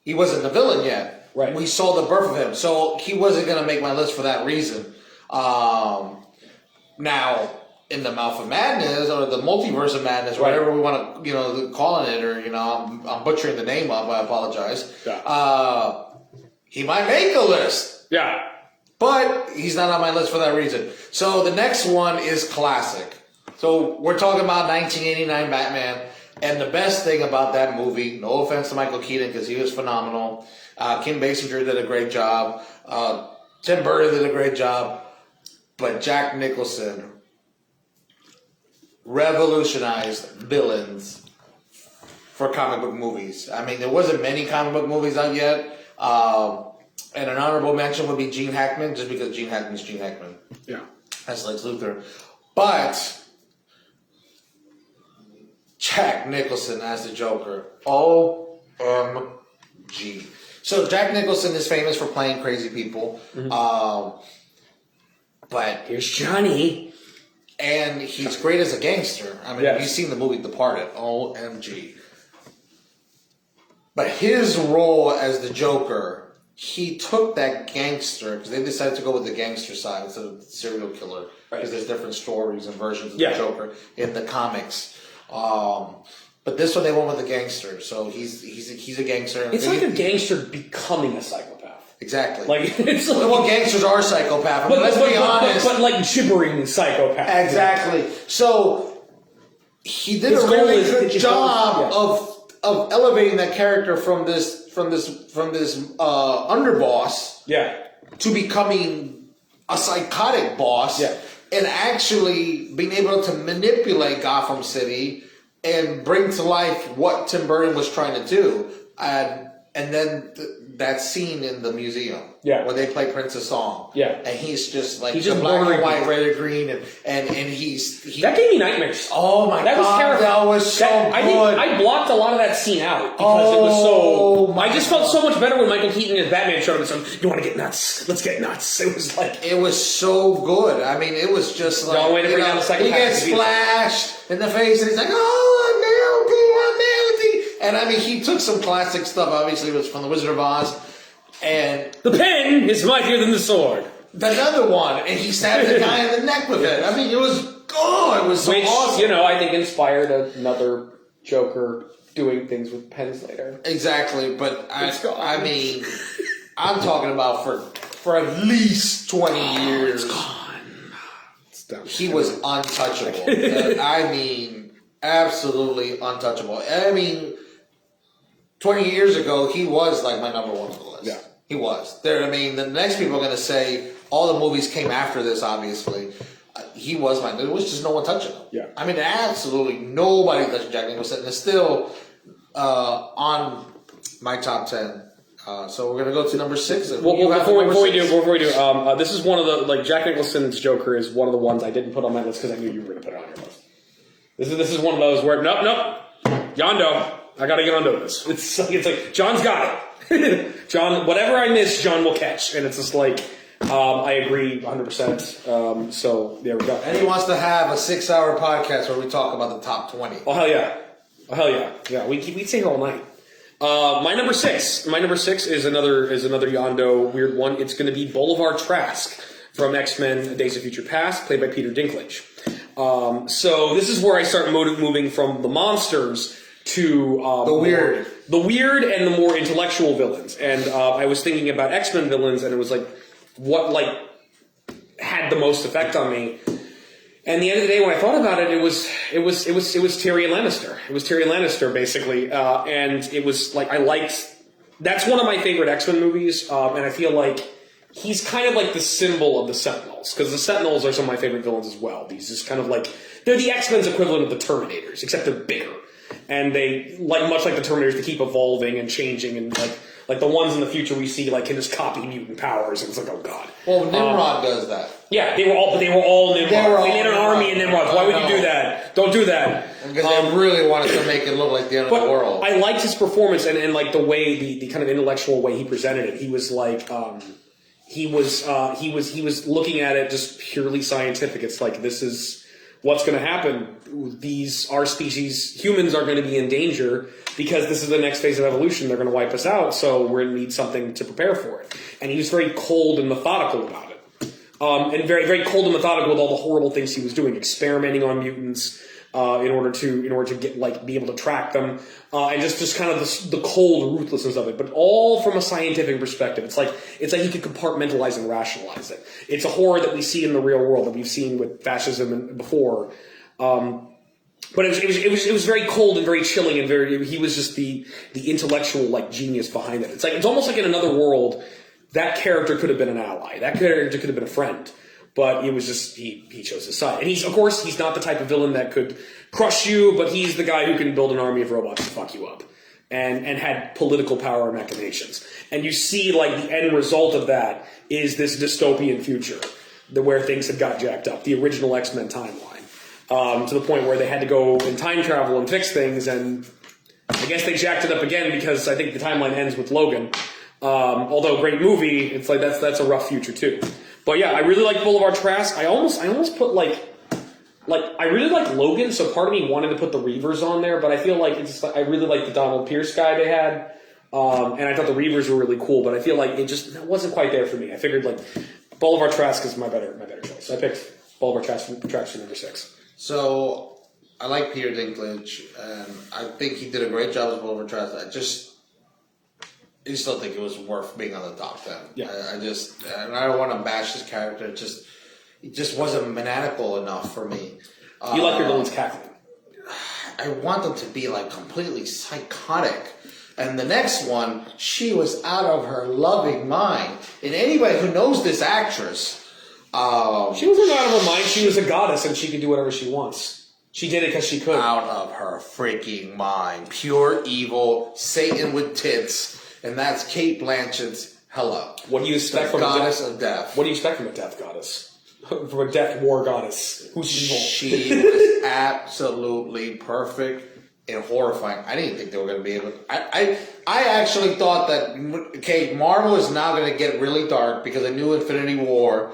[SPEAKER 2] he wasn't the villain yet.
[SPEAKER 1] Right.
[SPEAKER 2] We saw the birth of him, so he wasn't going to make my list for that reason. Now, in the Mouth of Madness or the Multiverse of Madness, whatever we want to, calling it, or I'm butchering the name up. I apologize.
[SPEAKER 1] Yeah.
[SPEAKER 2] He might make a list.
[SPEAKER 1] Yeah.
[SPEAKER 2] But he's not on my list for that reason. So the next one is classic. So we're talking about 1989 Batman, and the best thing about that movie, no offense to Michael Keaton because he was phenomenal. Kim Basinger did a great job. Tim Burton did a great job. But Jack Nicholson revolutionized villains for comic book movies. I mean, there wasn't many comic book movies out yet. And an honorable mention would be Gene Hackman, just because Gene Hackman's Gene Hackman.
[SPEAKER 1] Yeah.
[SPEAKER 2] That's Lex Luthor. But Jack Nicholson as the Joker. OMG. So Jack Nicholson is famous for playing crazy people. Mm-hmm. But
[SPEAKER 1] here's Johnny.
[SPEAKER 2] And he's great as a gangster. I mean, you've seen the movie Departed. OMG. But his role as the Joker, he took that gangster, because they decided to go with the gangster side instead of the serial killer. Because there's different stories and versions of the Joker in the comics. But this one they went with the gangster. So he's a gangster.
[SPEAKER 1] It's like a gangster becoming a psychopath.
[SPEAKER 2] Exactly.
[SPEAKER 1] Like it's like,
[SPEAKER 2] well, gangsters are psychopaths. But let's be honest.
[SPEAKER 1] But like gibbering psychopath.
[SPEAKER 2] Exactly. So he did a really good job of elevating that character from this underboss to becoming a psychotic boss and actually being able to manipulate Gotham City and bring to life what Tim Burton was trying to do. And then that scene in the museum where they play Prince's song. Yeah. And he's just like the black and white, red and green. And he's...
[SPEAKER 1] That gave me nightmares.
[SPEAKER 2] Oh my God. Was terrifying. That was so good.
[SPEAKER 1] I think I blocked a lot of that scene out because it was so... I just felt so much better when Michael Keaton as Batman showed up and said, you want to get nuts? Let's get nuts. It was like...
[SPEAKER 2] It was so good. I mean, it was just like...
[SPEAKER 1] No way to bring down the second
[SPEAKER 2] he gets splashed in the face and he's like, and I mean, he took some classic stuff. Obviously, it was from The Wizard of Oz. And
[SPEAKER 1] the pen is mightier than the sword.
[SPEAKER 2] Another one. And he stabbed the guy in the neck with it. I mean, it was so awesome.
[SPEAKER 1] You know, I think inspired another Joker doing things with pens later.
[SPEAKER 2] Exactly. But I mean, I'm talking about for
[SPEAKER 4] for at least 20 years.
[SPEAKER 1] It's gone. It's done.
[SPEAKER 4] He was untouchable. I mean, absolutely untouchable. I mean, 20 years ago, he was like my number one on the list.
[SPEAKER 1] Yeah.
[SPEAKER 4] He was. I mean, the next people are going to say, all the movies came after this, obviously. He was there was just no one touching him.
[SPEAKER 1] Yeah.
[SPEAKER 4] I mean, absolutely nobody touched Jack Nicholson. And it's still on my top 10. So we're going to go to number 6.
[SPEAKER 1] Well, before we do, this is one of the, like, Jack Nicholson's Joker is one of the ones I didn't put on my list because I knew you were going to put it on your list. This is one of those where, nope, Yondo, I got to get onto this. It's like, John's got it. John, whatever I miss, John will catch. And it's just like, I agree 100%. So there we go.
[SPEAKER 4] And he wants to have a 6-hour podcast where we talk about the top 20.
[SPEAKER 1] Oh, hell yeah. Yeah, we'd stay here all night. My number six is another Yondo weird one. It's going to be Boulevard Trask from X-Men: Days of Future Past, played by Peter Dinklage. So this is where I start moving from the monsters to the weird and the more intellectual villains. And I was thinking about X-Men villains, and it was like what had the most effect on me. And at the end of the day, when I thought about it, it was Tyrion Lannister. It was Tyrion Lannister, basically, and it was like that's one of my favorite X-Men movies, and I feel like he's kind of like the symbol of the Sentinels, because the Sentinels are some of my favorite villains as well. These just kind of like they're the X-Men's equivalent of the Terminators, except they're bigger, and they much like the Terminators, they keep evolving and changing, and like the ones in the future we see can just copy mutant powers, and it's like, oh god.
[SPEAKER 4] Well, Nimrod does that.
[SPEAKER 1] Yeah, they were all Nimrods. They made an army of Nimrods. Why would you do that? Don't do that.
[SPEAKER 4] Because they really wanted to make it look like the end of the world.
[SPEAKER 1] I liked his performance and like the way the kind of intellectual way he presented it. He was like he was looking at it just purely scientific. It's like, this is what's going to happen. Our species, humans, are going to be in danger because this is the next phase of evolution. They're going to wipe us out, so we're going to need something to prepare for it. And he was very cold and methodical about it. And very, very cold and methodical with all the horrible things he was doing, experimenting on mutants in order to get be able to track them, and just kind of the cold ruthlessness of it, but all from a scientific perspective. It's like he could compartmentalize and rationalize it. It's a horror that we see in the real world that we've seen with fascism and before. But it was very cold and very chilling, and he was just the intellectual genius behind it. It's almost like in another world. That character could have been an ally. That character could have been a friend. But it was just, he chose his side. And he's not the type of villain that could crush you, but he's the guy who can build an army of robots to fuck you up. And had political power and machinations. And you see, the end result of that is this dystopian future where things had got jacked up. The original X-Men timeline. To the point where they had to go in time travel and fix things, and I guess they jacked it up again because I think the timeline ends with Logan. Although great movie, it's like that's a rough future too. But yeah, I really like Boulevard Trask. I almost put I really like Logan, so part of me wanted to put the Reavers on there, but I feel like I really like the Donald Pierce guy they had, and I thought the Reavers were really cool, but I feel like it wasn't quite there for me. I figured Boulevard Trask is my better choice. I picked Boulevard Trask for number 6.
[SPEAKER 4] So I like Peter Dinklage, and I think he did a great job as Boulevard Trask. I just don't think it was worth being on the top 10.
[SPEAKER 1] Yeah.
[SPEAKER 4] And I don't want to bash his character. It just wasn't maniacal enough for me.
[SPEAKER 1] You like your villains cackling.
[SPEAKER 4] I want them to be completely psychotic. And the next one, she was out of her loving mind. And anybody who knows this actress,
[SPEAKER 1] she wasn't out of her mind. She was a goddess, and she could do whatever she wants. She did it because she could.
[SPEAKER 4] Out of her freaking mind. Pure evil, Satan with tits. And that's Kate Blanchett's hello.
[SPEAKER 1] What do you expect from
[SPEAKER 4] goddess of death?
[SPEAKER 1] What do you expect from a death goddess? From a death war goddess who's evil?
[SPEAKER 4] She was absolutely perfect and horrifying. I didn't think they were going to be able. I actually thought that Marvel is now going to get really dark because I knew Infinity War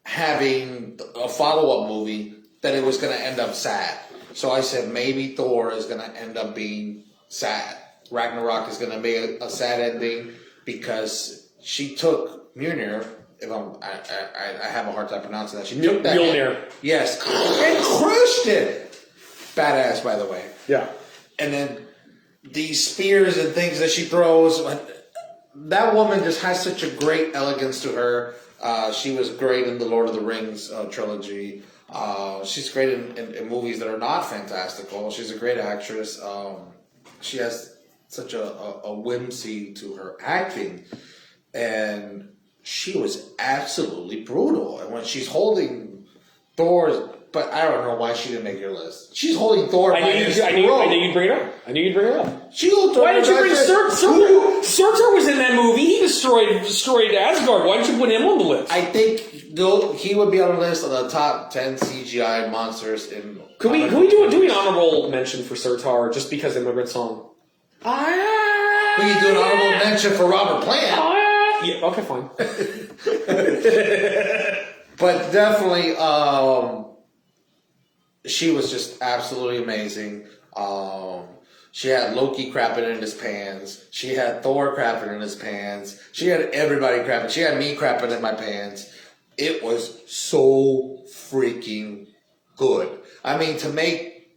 [SPEAKER 4] having a follow-up movie that it was going to end up sad. So I said maybe Thor is going to end up being sad. Ragnarok is going to be a sad ending because she took Mjolnir. I have a hard time pronouncing that. She took that.
[SPEAKER 1] Mjolnir.
[SPEAKER 4] Yes, and crushed it. Badass, by the way.
[SPEAKER 1] Yeah.
[SPEAKER 4] And then these spears and things that she throws, that woman just has such a great elegance to her. She was great in the Lord of the Rings trilogy. She's great in movies that are not fantastical. She's a great actress. She has such a whimsy to her acting, and she was absolutely brutal. And when she's holding Thor's, but I don't know why she didn't make your list. She's holding Thor.
[SPEAKER 1] I knew you'd bring it up. I knew you'd bring it up.
[SPEAKER 4] Why
[SPEAKER 1] didn't you bring Surtur? Surtur was in that movie. He destroyed Asgard. Why didn't you put him on the list?
[SPEAKER 4] I think he would be on the list of the top 10 CGI monsters in.
[SPEAKER 1] Could we do an honorable mention for Surtur just because Immigrant Song?
[SPEAKER 4] We can do an honorable mention for Robert Plant.
[SPEAKER 1] Yeah. Okay. Fine.
[SPEAKER 4] But definitely, she was just absolutely amazing. She had Loki crapping in his pants. She had Thor crapping in his pants. She had everybody crapping. She had me crapping in my pants. It was so freaking good. I mean, to make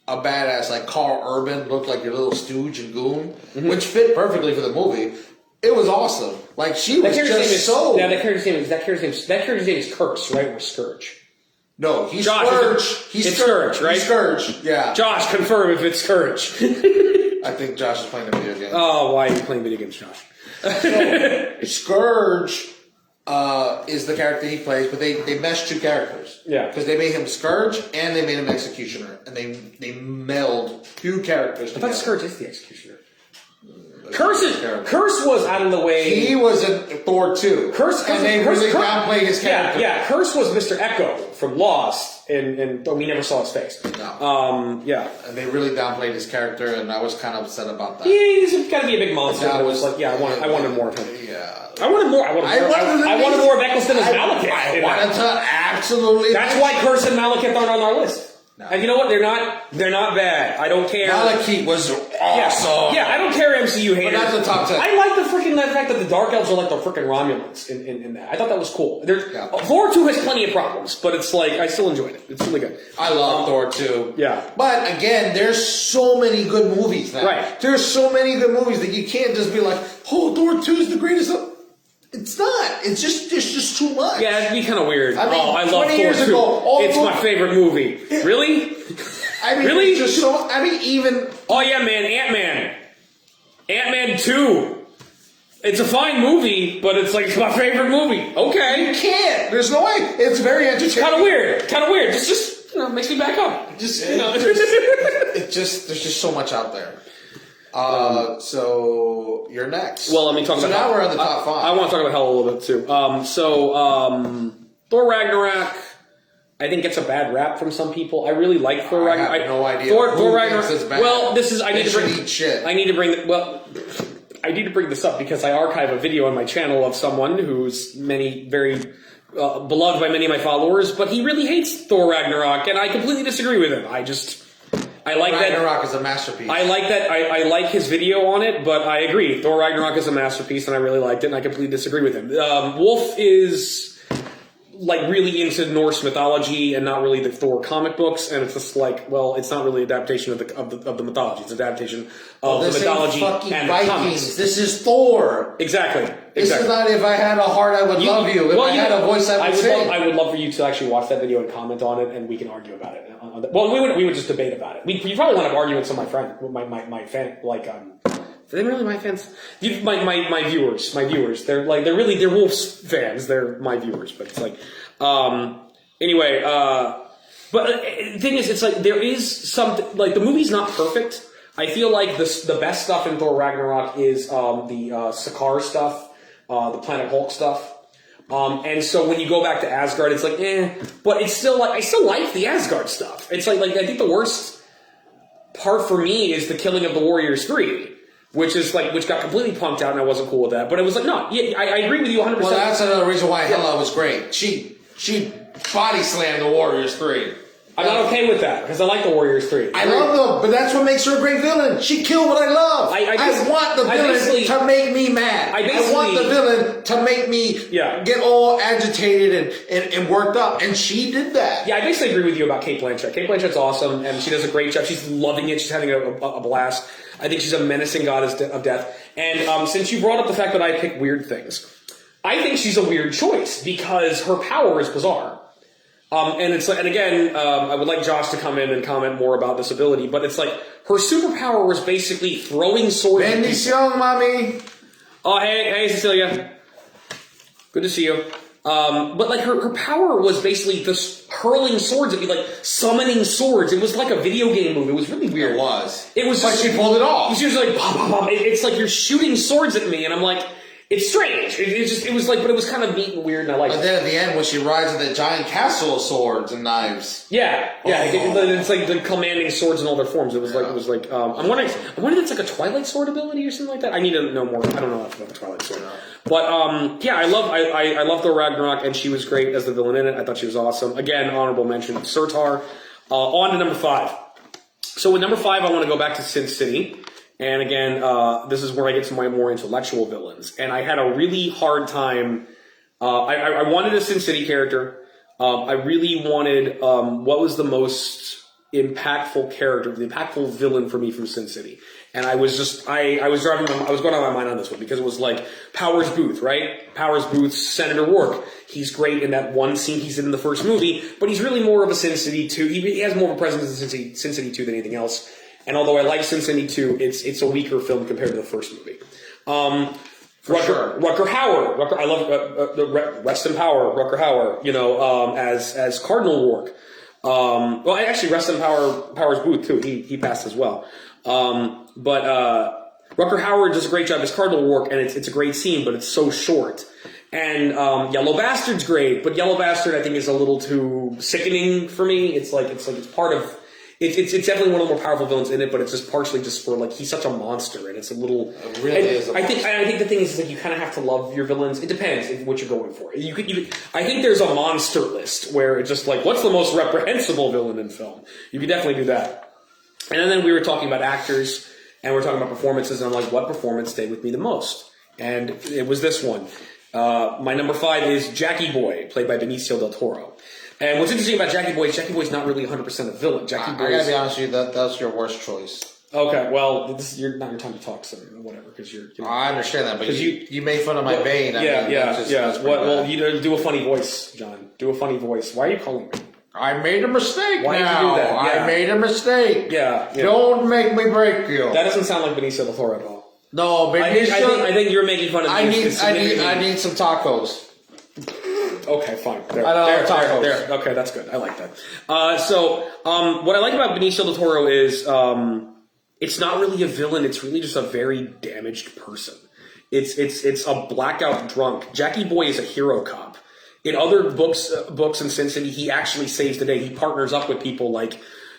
[SPEAKER 4] a badass like Carl Urban look like your little stooge and goon, which fit perfectly for the movie, it was awesome. Like, she was just so...
[SPEAKER 1] Yeah, that character's name is Curse, right? Or Scourge.
[SPEAKER 4] No, he's
[SPEAKER 1] Josh,
[SPEAKER 4] Scourge.
[SPEAKER 1] It's Scourge, right?
[SPEAKER 4] He's Scourge, yeah.
[SPEAKER 1] Josh, confirm if it's Scourge.
[SPEAKER 4] I think Josh is playing a video game.
[SPEAKER 1] Oh, why are you playing video games, Josh?
[SPEAKER 4] So, Scourge is the character he plays, but they meshed two characters.
[SPEAKER 1] Yeah.
[SPEAKER 4] Because they made him Scourge and they made him Executioner. And they meld two characters together.
[SPEAKER 1] I thought Scourge is the Executioner. Curse was out of the way.
[SPEAKER 4] He was in Thor 2. And they really downplayed his character.
[SPEAKER 1] Yeah, Curse was Mr. Echo from Lost, and we never saw his face.
[SPEAKER 4] No.
[SPEAKER 1] Yeah.
[SPEAKER 4] And they really downplayed his character, and I was kind of upset about that.
[SPEAKER 1] Yeah, he's got to be a big monster. I was like, I wanted more of him.
[SPEAKER 4] Yeah.
[SPEAKER 1] I wanted more. I wanted more of Eccleston as Malekith.
[SPEAKER 4] I wanted to absolutely.
[SPEAKER 1] That's why Curse and Malekith aren't on our list. No. And you know what? They're not bad. I don't care.
[SPEAKER 4] Malekith was awesome.
[SPEAKER 1] Yeah, I don't care, MCU haters.
[SPEAKER 4] But that's the top 10.
[SPEAKER 1] I like the fact that the Dark Elves are like the freaking Romulans in that. I thought that was cool. Thor 2 has plenty of problems, but it's like, I still enjoyed it. It's really good.
[SPEAKER 4] I love Thor 2.
[SPEAKER 1] Yeah.
[SPEAKER 4] But again, there's so many good movies now.
[SPEAKER 1] Right.
[SPEAKER 4] There's so many good movies that you can't just be like, oh, Thor 2 is the greatest. It's not. It's just too much.
[SPEAKER 1] Yeah, it'd be kind of weird.
[SPEAKER 4] I mean,
[SPEAKER 1] I love
[SPEAKER 4] 20
[SPEAKER 1] Thor
[SPEAKER 4] years
[SPEAKER 1] 2.
[SPEAKER 4] ago,
[SPEAKER 1] It's my favorite movie. Really?
[SPEAKER 4] I mean,
[SPEAKER 1] really?
[SPEAKER 4] Just so. I mean, even.
[SPEAKER 1] Oh yeah, man, Ant-Man 2. It's a fine movie, but it's like my favorite movie. Okay.
[SPEAKER 4] You can't. There's no way. It's very entertaining.
[SPEAKER 1] Kind of weird. Just makes me back up.
[SPEAKER 4] It's just there's just so much out there. So you're next.
[SPEAKER 1] Well, let me talk about.
[SPEAKER 4] So now we're on the top 5.
[SPEAKER 1] I want to talk about Hell a little bit too. Thor Ragnarok, I think gets a bad rap from some people. I really like Thor Ragnarok.
[SPEAKER 4] I have no idea.
[SPEAKER 1] Thor Ragnarok. Well, I need to bring this up because I archive a video on my channel of someone who's very beloved by many of my followers, but he really hates Thor Ragnarok, and I completely disagree with him. I like that.
[SPEAKER 4] Ragnarok is a masterpiece.
[SPEAKER 1] I like that. I like his video on it, but I agree. Thor Ragnarok is a masterpiece, and I really liked it, and I completely disagree with him. Wolf is like really into Norse mythology and not really the Thor comic books, and it's just like, well, it's not really adaptation of the mythology. It's adaptation of the mythology and the comics.
[SPEAKER 4] This is Thor.
[SPEAKER 1] Exactly.
[SPEAKER 4] This is not if I had a heart I would love you. If I had a voice I would sing.
[SPEAKER 1] I would love for you to actually watch that video and comment on it, and we can argue about it. Well, we would just debate about it. You probably want to argue with some of my friends, my fan, like are they really my fans? My viewers. They're Wolves fans. They're my viewers, but it's like, anyway. But the thing is, it's like there is something like the movie's not perfect. I feel like the best stuff in Thor Ragnarok is the Sakaar stuff, the Planet Hulk stuff. And so when you go back to Asgard, it's like, but it's still like, I still like the Asgard stuff. It's like I think the worst part for me is the killing of the Warriors 3, which got completely punked out, and I wasn't cool with that. But it was like, no, yeah, I agree with you 100%.
[SPEAKER 4] Well, that's another reason why Hela was great. She body slammed the Warriors 3.
[SPEAKER 1] I'm not okay with that, because I like the Warriors 3.
[SPEAKER 4] I love them, but that's what makes her a great villain. She killed what I love. I want the villain to make me mad. I want the villain to make me get all agitated and worked up, and she did that.
[SPEAKER 1] Yeah, I basically agree with you about Cate Blanchett. Cate Blanchett's awesome, and she does a great job. She's loving it. She's having a blast. I think she's a menacing goddess of death. And since you brought up the fact that I pick weird things, I think she's a weird choice because her power is bizarre. And it's like, and again, I would like Josh to come in and comment more about this ability, but it's like her superpower was basically throwing swords.
[SPEAKER 4] Bendición, mommy.
[SPEAKER 1] Oh, hey, Cecilia. Good to see you. But like her power was basically just hurling swords at me, like summoning swords. It was like a video game move. It was really weird.
[SPEAKER 4] It was.
[SPEAKER 1] It was.
[SPEAKER 4] But
[SPEAKER 1] just,
[SPEAKER 4] she pulled it off.
[SPEAKER 1] She was like, bah, bah, bah. It's like you're shooting swords at me, and I'm like, it's strange. It was like, but it was kind of neat and weird, and I liked it.
[SPEAKER 4] But then at the end, when she rides in the giant castle of swords and knives.
[SPEAKER 1] Yeah. It's like the commanding swords in all their forms. It was like. I'm wondering if it's like a Twilight Sword ability or something like that. I need to know more. I don't know enough about the Twilight Sword. But I love Thor Ragnarok, and she was great as the villain in it. I thought she was awesome. Again, honorable mention, Surtar. On to number 5. So with number 5, I want to go back to Sin City. And again, this is where I get to my more intellectual villains. And I had a really hard time. I wanted a Sin City character. I really wanted what was the most impactful character, the impactful villain for me from Sin City. And I was going on my mind on this one because it was like Powers Booth, right? Powers Booth's Senator Rourke. He's great in that one scene he's in the first movie, but he's really more of a Sin City 2. He has more of a presence in Sin City 2 than anything else. And although I like Sin City 2, it's a weaker film compared to the first movie. Rutger Hauer. I love rest in power. Rutger Hauer. As Cardinal Rourke. Well, actually, rest in power. Powers Booth too. He passed as well. But Rutger Hauer does a great job as Cardinal Rourke, and it's a great scene, but it's so short. And Yellow Bastard's great, but Yellow Bastard I think is a little too sickening for me. It's part of. It's definitely one of the more powerful villains in it, but it's just partially just for like he's such a monster, and it's a little.
[SPEAKER 4] It really is.
[SPEAKER 1] I think the thing is like you kind of have to love your villains. It depends what you're going for. You could. I think there's a monster list where it's just like what's the most reprehensible villain in film. You could definitely do that. And then we were talking about actors, and we're talking about performances, and I'm like, what performance stayed with me the most? And it was this one. My number 5 is Jackie Boy, played by Benicio del Toro. And what's interesting about Jackie Boy's not really 100% a villain. I
[SPEAKER 4] gotta be honest with you, that's your worst choice.
[SPEAKER 1] Okay, well, you're not your time to talk, so whatever, because you're.
[SPEAKER 4] I understand that, but you made fun of my Bane.
[SPEAKER 1] Well, you do a funny voice, John. Do a funny voice. Why are you calling me?
[SPEAKER 4] I made a mistake.
[SPEAKER 1] Why did you do that? Yeah.
[SPEAKER 4] I made a mistake.
[SPEAKER 1] Yeah.
[SPEAKER 4] Don't make me break you.
[SPEAKER 1] That doesn't sound like Benicio del Toro at all.
[SPEAKER 4] No, Benicio.
[SPEAKER 1] I think you're making fun of me.
[SPEAKER 4] I need some tacos.
[SPEAKER 1] Okay, fine.
[SPEAKER 4] I don't have tacos.
[SPEAKER 1] There. Okay, that's good. I like that. So what I like about Benicio del Toro is it's not really a villain. It's really just a very damaged person. It's a blackout drunk. Jackie Boy is a hero cop. In other books in Sin City, he actually saves the day. He partners up with people like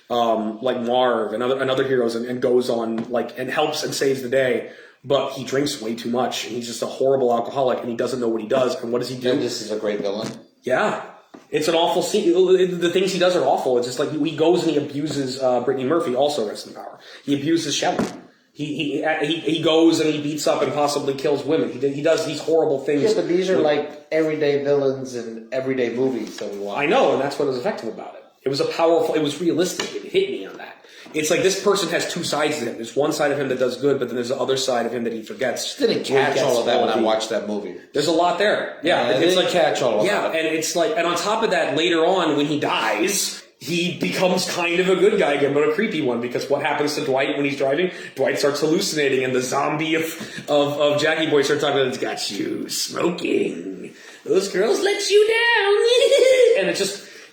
[SPEAKER 1] Marv and other heroes and goes on and helps and saves the day. But he drinks way too much, and he's just a horrible alcoholic, and he doesn't know what he does. And what does he do?
[SPEAKER 4] And this is a great villain.
[SPEAKER 1] Yeah. It's an awful scene. The things he does are awful. It's just like he goes and he abuses Brittany Murphy, also rest in power. He abuses Shelley. He goes and he beats up and possibly kills women. He does these horrible things.
[SPEAKER 4] Yeah, but these are like everyday villains in everyday movies that we watch.
[SPEAKER 1] I know, and that's what was effective about it. It was realistic. It hit me on that. It's like this person has two sides to him. There's one side of him that does good, but then there's the other side of him that he forgets.
[SPEAKER 4] Didn't catch all of that when I watched that movie.
[SPEAKER 1] There's a lot there. Yeah,
[SPEAKER 4] it's like catch all of that.
[SPEAKER 1] Yeah, and it's like, and on top of that, later on when he dies, he becomes kind of a good guy again, but a creepy one, because what happens to Dwight when he's driving? Dwight starts hallucinating, and the zombie of Jackie Boy starts talking about, it's got you smoking. Those girls let you down. And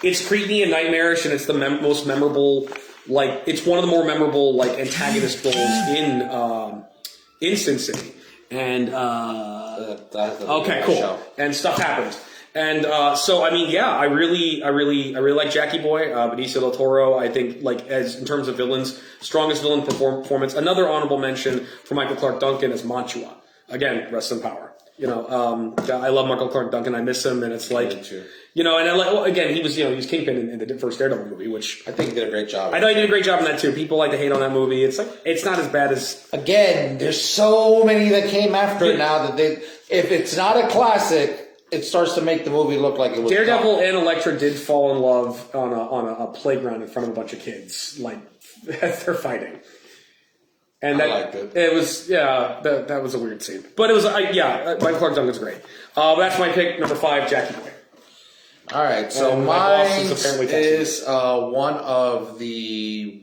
[SPEAKER 1] it's creepy and nightmarish, and it's the most memorable. It's one of the more memorable antagonist roles in Sin City, and okay, cool. Show. And stuff happens, and so I mean, yeah, I really like Jackie Boy, Benicio del Toro. I think as in terms of villains, strongest villain performance. Another honorable mention for Michael Clarke Duncan as Mantua. Again, rest in power. I love Michael Clarke Duncan. I miss him, and it's and again, he was Kingpin in the first Daredevil movie, which
[SPEAKER 4] I think he did a great job.
[SPEAKER 1] I know he did a great job in that too. People like to hate on that movie. It's it's not as bad as.
[SPEAKER 4] Again, there's so many that came after it now that if it's not a classic, it starts to make the movie look like it was.
[SPEAKER 1] Daredevil and Elektra did fall in love on a playground in front of a bunch of kids, as they're fighting. And
[SPEAKER 4] I liked it.
[SPEAKER 1] It was, that was a weird scene. But it was, Michael Clark Duncan's great. That's my pick, number 5, Jackie Boy.
[SPEAKER 4] All right, so
[SPEAKER 1] And my boss
[SPEAKER 4] mine
[SPEAKER 1] is apparently
[SPEAKER 4] is one of the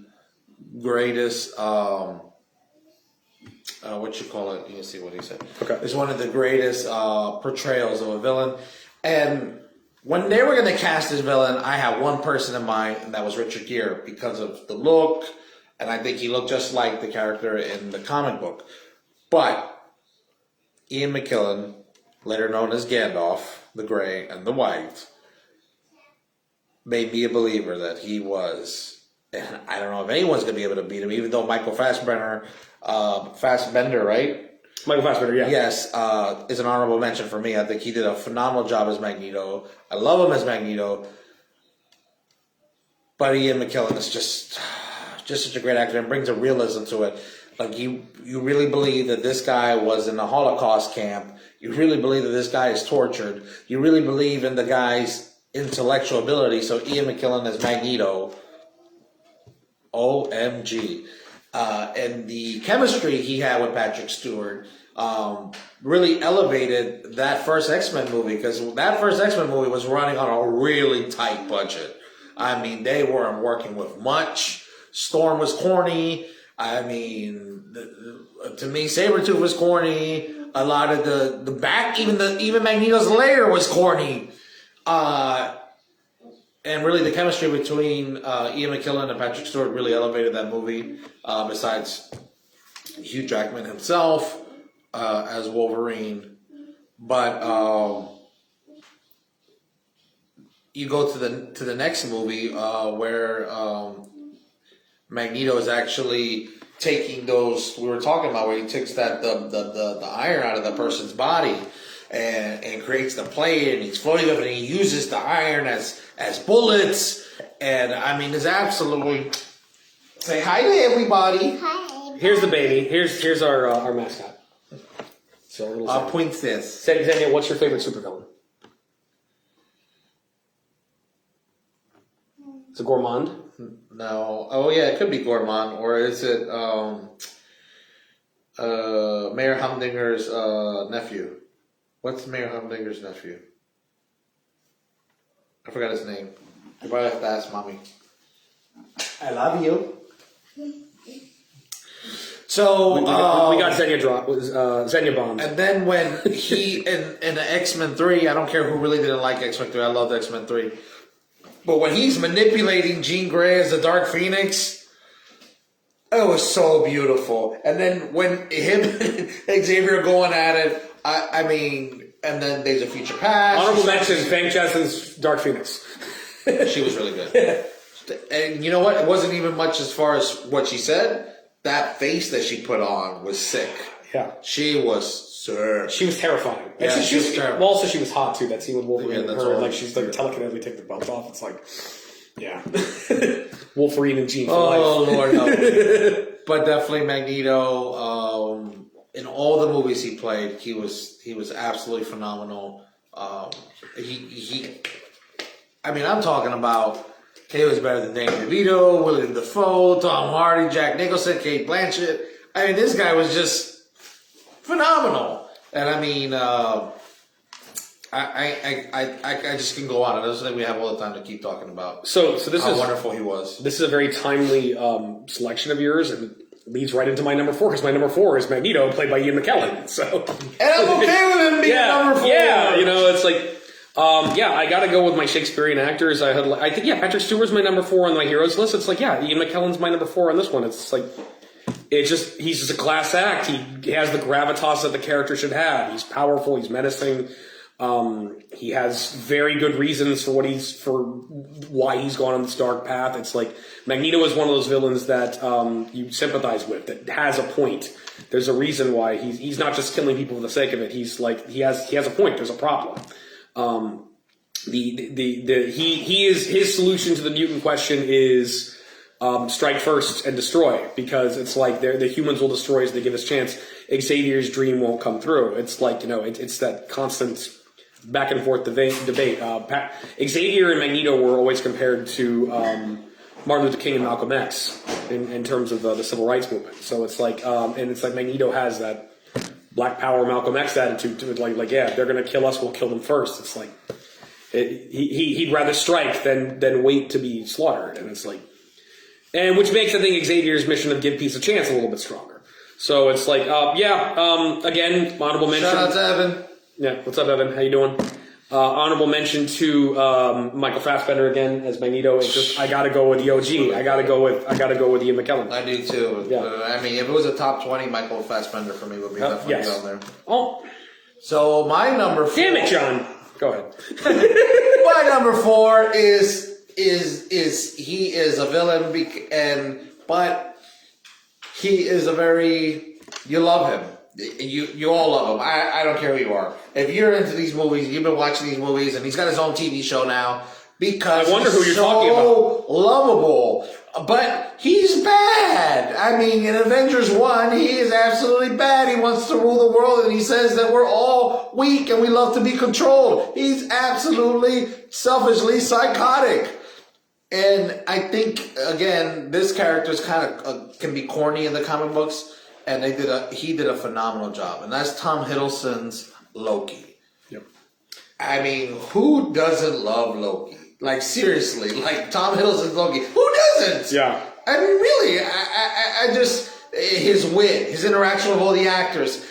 [SPEAKER 4] greatest. What you call it? You can see what he said.
[SPEAKER 1] Okay.
[SPEAKER 4] It's one of the greatest portrayals of a villain. And when they were going to cast this villain, I had one person in mind, and that was Richard Gere, because of the look, and I think he looked just like the character in the comic book. But Ian McKellen, later known as Gandalf, the Grey and the White, made me a believer that he was, and I don't know if anyone's going to be able to beat him, even though Michael Fassbender, right?
[SPEAKER 1] Michael Fassbender, yeah.
[SPEAKER 4] Yes, is an honorable mention for me. I think he did a phenomenal job as Magneto. I love him as Magneto. But Ian McKellen is just such a great actor and brings a realism to it. Like, you really believe that this guy was in a Holocaust camp. You really believe that this guy is tortured. You really believe in the guy's intellectual ability. So Ian McKellen as Magneto, OMG. And the chemistry he had with Patrick Stewart really elevated that first X-Men movie, because that first X-Men movie was running on a really tight budget. I mean, they weren't working with much. Storm was corny. I mean, to me, Sabretooth was corny. A lot of the back, even Magneto's lair was corny. And really, the chemistry between Ian McKellen and Patrick Stewart really elevated that movie. Besides Hugh Jackman himself as Wolverine, but you go to the next movie where Magneto is actually taking those, we were talking about, where he takes the iron out of the person's body and creates the plate, and he's floating up, and he uses the iron as bullets. And I mean, it's absolutely, say hi to everybody.
[SPEAKER 3] Hi.
[SPEAKER 1] Here's the baby. Here's our mascot. So a little
[SPEAKER 4] Princess.
[SPEAKER 1] Xenia, what's your favorite supervillain? Is it Gourmand?
[SPEAKER 4] No. Oh yeah, it could be Gourmand, or is it Mayor Humdinger's nephew? What's Mayor Humdinger's nephew? I forgot his name. You probably have to ask Mommy. I love you. So
[SPEAKER 1] We got Xenia Bomb.
[SPEAKER 4] and then when he in the X-Men 3, I don't care who really didn't like X-Men 3. I loved X-Men 3. But when he's manipulating Jean Grey as the Dark Phoenix, it was so beautiful. And then when him and Xavier are going at it, I mean, and then there's a future past.
[SPEAKER 1] Honorable mention, Fang Cheson's Dark Phoenix.
[SPEAKER 4] She was really good. And you know what? It wasn't even much as far as what she said. That face that she put on was sick.
[SPEAKER 1] Yeah.
[SPEAKER 4] She was sick.
[SPEAKER 1] She was terrifying.
[SPEAKER 4] Yeah, she was terrible.
[SPEAKER 1] Well, also she was hot too. That scene with Wolverine
[SPEAKER 4] Yeah,
[SPEAKER 1] and
[SPEAKER 4] that's
[SPEAKER 1] her,
[SPEAKER 4] all.
[SPEAKER 1] like she's like telekinetically take the belt off. It's like, yeah, Wolverine and Jean for
[SPEAKER 4] Oh,
[SPEAKER 1] life.
[SPEAKER 4] Lord, no. But definitely Magneto. In all the movies he played, he was absolutely phenomenal. I mean, I'm talking about, he was better than Danny DeVito, William Dafoe, Tom Hardy, Jack Nicholson, Kate Blanchett. I mean, this guy was just phenomenal. And I mean, I just can go on. I don't think we have all the time to keep talking about
[SPEAKER 1] So this
[SPEAKER 4] how
[SPEAKER 1] is
[SPEAKER 4] wonderful he was.
[SPEAKER 1] This is a very timely selection of yours, and leads right into my number 4, because my number 4 is Magneto, played by Ian McKellen. So,
[SPEAKER 4] And I'm okay with him being number 4.
[SPEAKER 1] Yeah, you know, it's like, I got to go with my Shakespearean actors. I think Patrick Stewart's my number 4 on my heroes list. It's like, Ian McKellen's my number 4 on this one. It's like, he's just a class act. He has the gravitas that the character should have. He's powerful. He's menacing. He has very good reasons for why he's gone on this dark path. It's like Magneto is one of those villains that you sympathize with, that has a point. There's a reason why he's not just killing people for the sake of it. He's like he has a point. There's a problem. His solution to the mutant question is strike first and destroy, because it's like the humans will destroy as they give us a chance. Xavier's dream won't come through. It's like, it's that constant back and forth debate. Xavier and Magneto were always compared to Martin Luther King and Malcolm X. in terms of the civil rights movement. So it's like, and it's like Magneto has that Black Power, Malcolm X attitude to it. Like yeah, if they're gonna kill us, we'll kill them first. It's like he'd rather strike than wait to be slaughtered, and it's like, and which makes I think Xavier's mission of give peace a chance a little bit stronger. So it's like again, honorable mention.
[SPEAKER 4] Shout out to Evan.
[SPEAKER 1] Yeah, what's up, Evan? How you doing? Honorable mention to Michael Fassbender again as Magneto. It's just I gotta go with the OG. I gotta go with Ian McKellen.
[SPEAKER 4] I do too.
[SPEAKER 1] Yeah.
[SPEAKER 4] I mean, if it was a top 20, Michael Fassbender for me would be definitely down there.
[SPEAKER 1] Oh,
[SPEAKER 4] So my number 4.
[SPEAKER 1] damn it, John. Go ahead.
[SPEAKER 4] My number 4 is he is a villain but he is a very, you love him. You all love him. I don't care who you are. If you're into these movies, you've been watching these movies, and he's got his own TV show now because
[SPEAKER 1] I wonder who you're
[SPEAKER 4] so
[SPEAKER 1] talking about.
[SPEAKER 4] Lovable, but he's bad. I mean, in Avengers 1, he is absolutely bad. He wants to rule the world, and he says that we're all weak and we love to be controlled. He's absolutely selfishly psychotic. And I think, again, this character is kind of can be corny in the comic books. And he did a phenomenal job, and that's Tom Hiddleston's Loki.
[SPEAKER 1] Yep.
[SPEAKER 4] I mean, who doesn't love Loki? Like seriously, like Tom Hiddleston's Loki. Who doesn't?
[SPEAKER 1] Yeah.
[SPEAKER 4] I mean, really, I just his wit, his interaction with all the actors.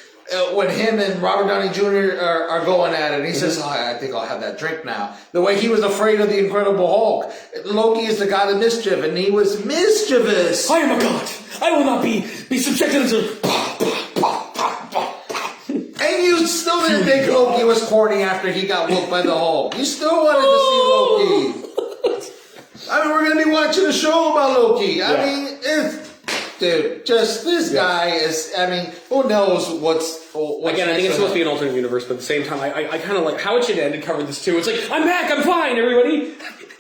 [SPEAKER 4] When him and Robert Downey Jr. are going at it, and he says, I think I'll have that drink now. The way he was afraid of the Incredible Hulk. Loki is the god of mischief, and he was mischievous.
[SPEAKER 1] I am a god. I will not be subjected to.
[SPEAKER 4] And you still didn't think Loki was corny after he got whooped by the Hulk. You still wanted to see Loki. I mean, we're going to be watching a show about Loki.
[SPEAKER 1] Yeah.
[SPEAKER 4] I mean, dude, just this guy is, I mean, who knows what's
[SPEAKER 1] Again, I think it's supposed to be an alternate universe, but at the same time, I kind of like how it should end and cover this too. It's like, I'm back, I'm fine, everybody.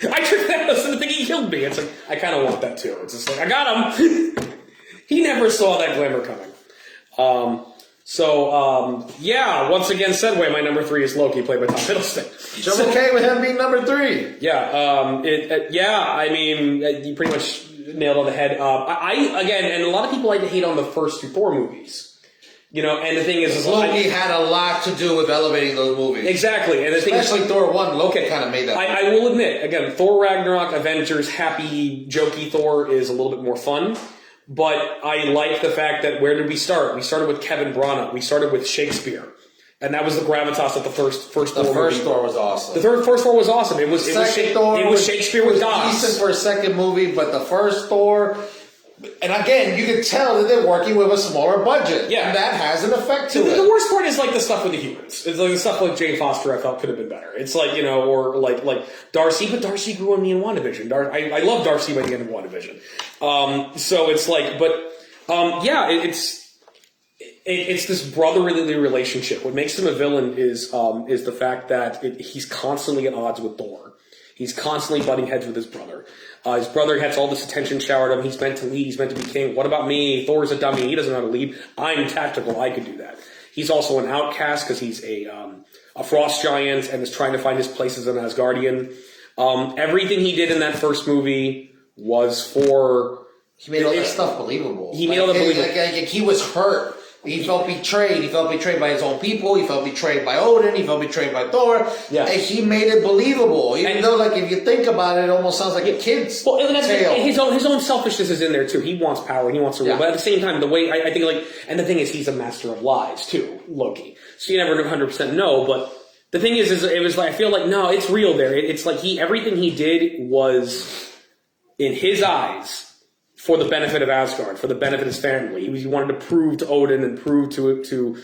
[SPEAKER 1] I took Thanos and think he killed me. It's like, I kind of want that too. It's just like, I got him. He never saw that glamour coming. Once again, segue, my number 3 is Loki, played by Tom Hiddleston.
[SPEAKER 4] So I'm okay with him being number 3.
[SPEAKER 1] I mean, you pretty much nailed on the head. And a lot of people like to hate on the first 2 Thor movies. You know, and the thing is
[SPEAKER 4] Loki had a lot to do with elevating those movies.
[SPEAKER 1] Exactly. And the thing is,
[SPEAKER 4] especially Thor 1, Loki kind of made that.
[SPEAKER 1] I will admit, again, Thor Ragnarok, Avengers, happy, jokey Thor is a little bit more fun. But I like the fact that where did we start? We started with Kevin Branagh. We started with Shakespeare. And that was the gravitas of the first Thor movie.
[SPEAKER 4] The first Thor was awesome.
[SPEAKER 1] The first Thor was awesome. It was Shakespeare with gods.
[SPEAKER 4] Decent for a second movie, but the first Thor, and again, you can tell that they're working with a smaller budget.
[SPEAKER 1] Yeah.
[SPEAKER 4] And that has an effect to it.
[SPEAKER 1] The worst part is like the stuff with the humans. It's like the stuff like Jane Foster I felt could have been better. It's like, you know, or like Darcy, but Darcy grew on me in WandaVision. I love Darcy by the end of WandaVision. So it's like, it's this brotherly relationship. What makes him a villain is the fact that he's constantly at odds with Thor. He's constantly butting heads with his brother. His brother gets all this attention showered at him. He's meant to lead. He's meant to be king. What about me? Thor's a dummy. He doesn't know how to lead. I'm tactical. I could do that. He's also an outcast because he's a frost giant and is trying to find his place as an Asgardian. Everything he did in that first movie was for...
[SPEAKER 4] He made all that stuff believable.
[SPEAKER 1] He made all that believable.
[SPEAKER 4] Like he was hurt. He felt betrayed. He felt betrayed by his own people. He felt betrayed by Odin. He felt betrayed by Thor.
[SPEAKER 1] Yeah.
[SPEAKER 4] And he made it believable. Even though, like, if you think about it, it almost sounds like a kid's tale.
[SPEAKER 1] His own selfishness is in there, too. He wants power. He wants to rule. But at the same time, the way, I think, like... And the thing is, he's a master of lies, too, Loki. So you never 100% know, but... The thing is it was like, I feel like, no, it's real there. It's like everything he did was, in his eyes... for the benefit of Asgard, for the benefit of his family. He wanted to prove to Odin and prove to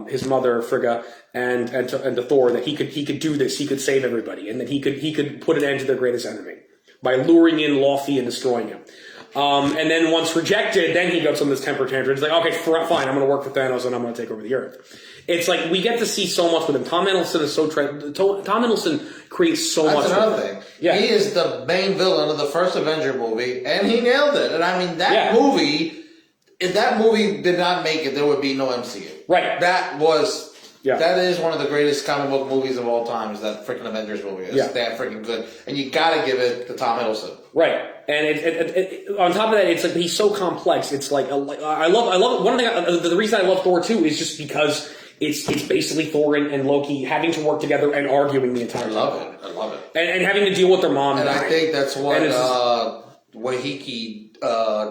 [SPEAKER 1] his mother Frigga and to Thor that he could do this. He could save everybody, and that he could put an end to their greatest enemy by luring in Laufey and destroying him. And then once rejected, then he goes on this temper tantrum. It's like, okay, fine, I'm going to work for Thanos and I'm going to take over the Earth. It's like we get to see so much with him. Tom Hiddleston is Tom Hiddleston creates so much.
[SPEAKER 4] That's another thing. Yeah. He is the main villain of the first Avenger movie, and he nailed it. And I mean, that movie, if that movie did not make it, there would be no MCU.
[SPEAKER 1] Right.
[SPEAKER 4] That was
[SPEAKER 1] Yeah.
[SPEAKER 4] That is one of the greatest comic book movies of all time. Is that freaking Avengers movie? It's that freaking good, and you gotta give it to Tom Hiddleston.
[SPEAKER 1] Right, and on top of that, it's like he's so complex. It's like I love one thing. The reason I love Thor 2 is just because it's basically Thor and Loki having to work together and arguing the entire time.
[SPEAKER 4] I love it,
[SPEAKER 1] and having to deal with their mom.
[SPEAKER 4] And
[SPEAKER 1] dying.
[SPEAKER 4] I think that's what Wahiki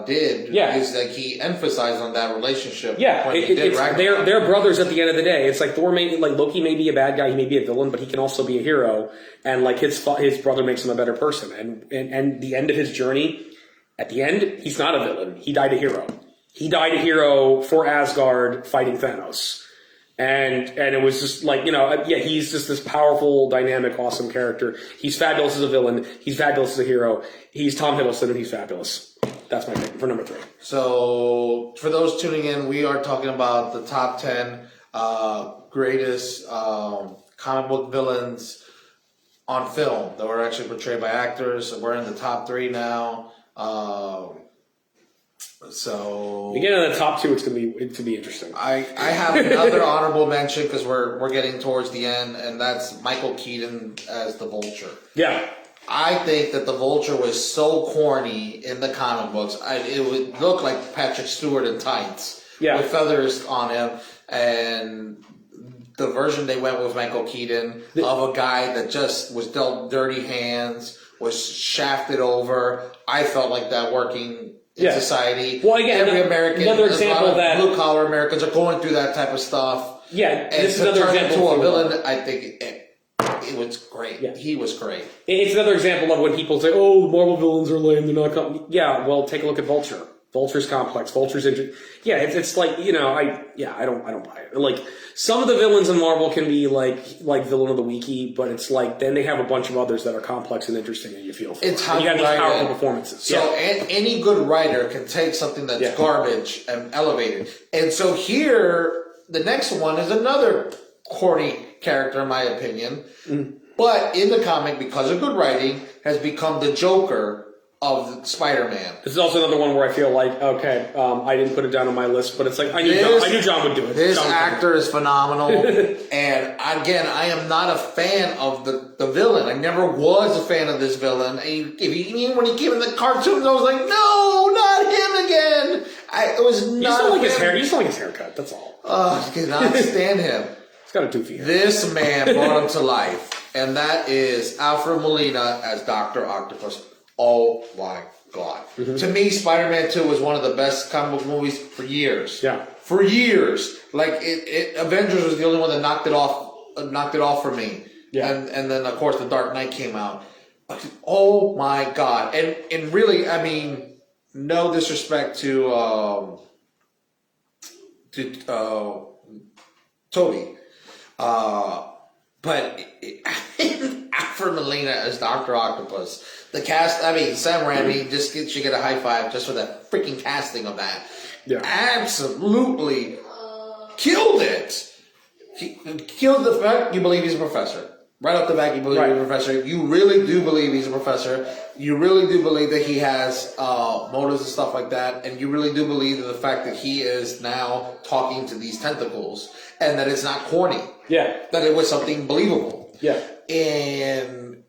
[SPEAKER 4] did.
[SPEAKER 1] Yeah.
[SPEAKER 4] Is like he emphasized on that relationship.
[SPEAKER 1] Yeah,
[SPEAKER 4] when he did
[SPEAKER 1] they're brothers at the end of the day. It's like Loki may be a bad guy, he may be a villain, but he can also be a hero. And like his brother makes him a better person. And the end of his journey, at the end, he's not a villain. He died a hero. He died a hero for Asgard fighting Thanos. And it was just like, he's just this powerful, dynamic, awesome character. He's fabulous as a villain. He's fabulous as a hero. He's Tom Hiddleston, and he's fabulous. That's my pick for number 3.
[SPEAKER 4] So, for those tuning in, we are talking about the top 10 greatest comic book villains on film that were actually portrayed by actors. We're in the top 3 now. So
[SPEAKER 1] we get in the top 2, it's gonna be interesting.
[SPEAKER 4] I have another honorable mention because we're getting towards the end, and that's Michael Keaton as the Vulture.
[SPEAKER 1] Yeah.
[SPEAKER 4] I think that the Vulture was so corny in the comic books. It would look like Patrick Stewart in tights with feathers on him, and the version they went with Michael Keaton of a guy that just was dealt dirty hands, was shafted over. I felt like that working in society.
[SPEAKER 1] Well, again,
[SPEAKER 4] every American,
[SPEAKER 1] another example that
[SPEAKER 4] blue collar Americans are going through that type of stuff.
[SPEAKER 1] Yeah,
[SPEAKER 4] and
[SPEAKER 1] this is
[SPEAKER 4] to
[SPEAKER 1] another
[SPEAKER 4] turn
[SPEAKER 1] example
[SPEAKER 4] into a villain. I think it was great. Yeah. He was great.
[SPEAKER 1] It's another example of when people say, "Oh, Marvel villains are lame; they're not." Yeah, well, take a look at Vulture. Vulture's complex. Vulture's interesting. Yeah, it's like I don't buy it. Like some of the villains in Marvel can be like villain of the weeky, but it's like then they have a bunch of others that are complex and interesting, and you feel for
[SPEAKER 4] it's
[SPEAKER 1] it.
[SPEAKER 4] how
[SPEAKER 1] And you got
[SPEAKER 4] you
[SPEAKER 1] these
[SPEAKER 4] write
[SPEAKER 1] powerful
[SPEAKER 4] it.
[SPEAKER 1] performances.
[SPEAKER 4] So any good writer can take something that's garbage and elevate it. And so here, the next one is another corny character, in my opinion. But in the comic, because of good writing, has become the Joker of Spider-Man.
[SPEAKER 1] This is also another one where I feel like, okay, I didn't put it down on my list, but it's like I knew John would do it.
[SPEAKER 4] This actor is phenomenal. And again, I am not a fan of the villain. I never was a fan of this villain. Even when he came in the cartoons, I was like, no, not him again. It was not.
[SPEAKER 1] You just don't like his hair. You just don't like his haircut. That's all.
[SPEAKER 4] I cannot stand him.
[SPEAKER 1] He's got a doofy hair.
[SPEAKER 4] This man brought him to life, and that is Alfred Molina as Dr. Octopus. Oh my God. To me, Spider-Man 2 was one of the best comic book movies for years.
[SPEAKER 1] Yeah.
[SPEAKER 4] For years. Like, Avengers was the only one that knocked it off for me.
[SPEAKER 1] Yeah.
[SPEAKER 4] And then, of course, The Dark Knight came out. Oh my God. And really, I mean, no disrespect to Toby. But Alfred Molina as Dr. Octopus. The cast, I mean, Sam Raimi should get a high five just for that freaking casting of that.
[SPEAKER 1] Yeah.
[SPEAKER 4] Absolutely killed it. He killed the fact you believe he's a professor. Right off the bat, you believe he's a professor. You really do believe he's a professor. You really do believe that he has motives and stuff like that. And you really do believe that the fact that he is now talking to these tentacles and that it's not corny.
[SPEAKER 1] Yeah.
[SPEAKER 4] That it was something believable.
[SPEAKER 1] Yeah.
[SPEAKER 4] And,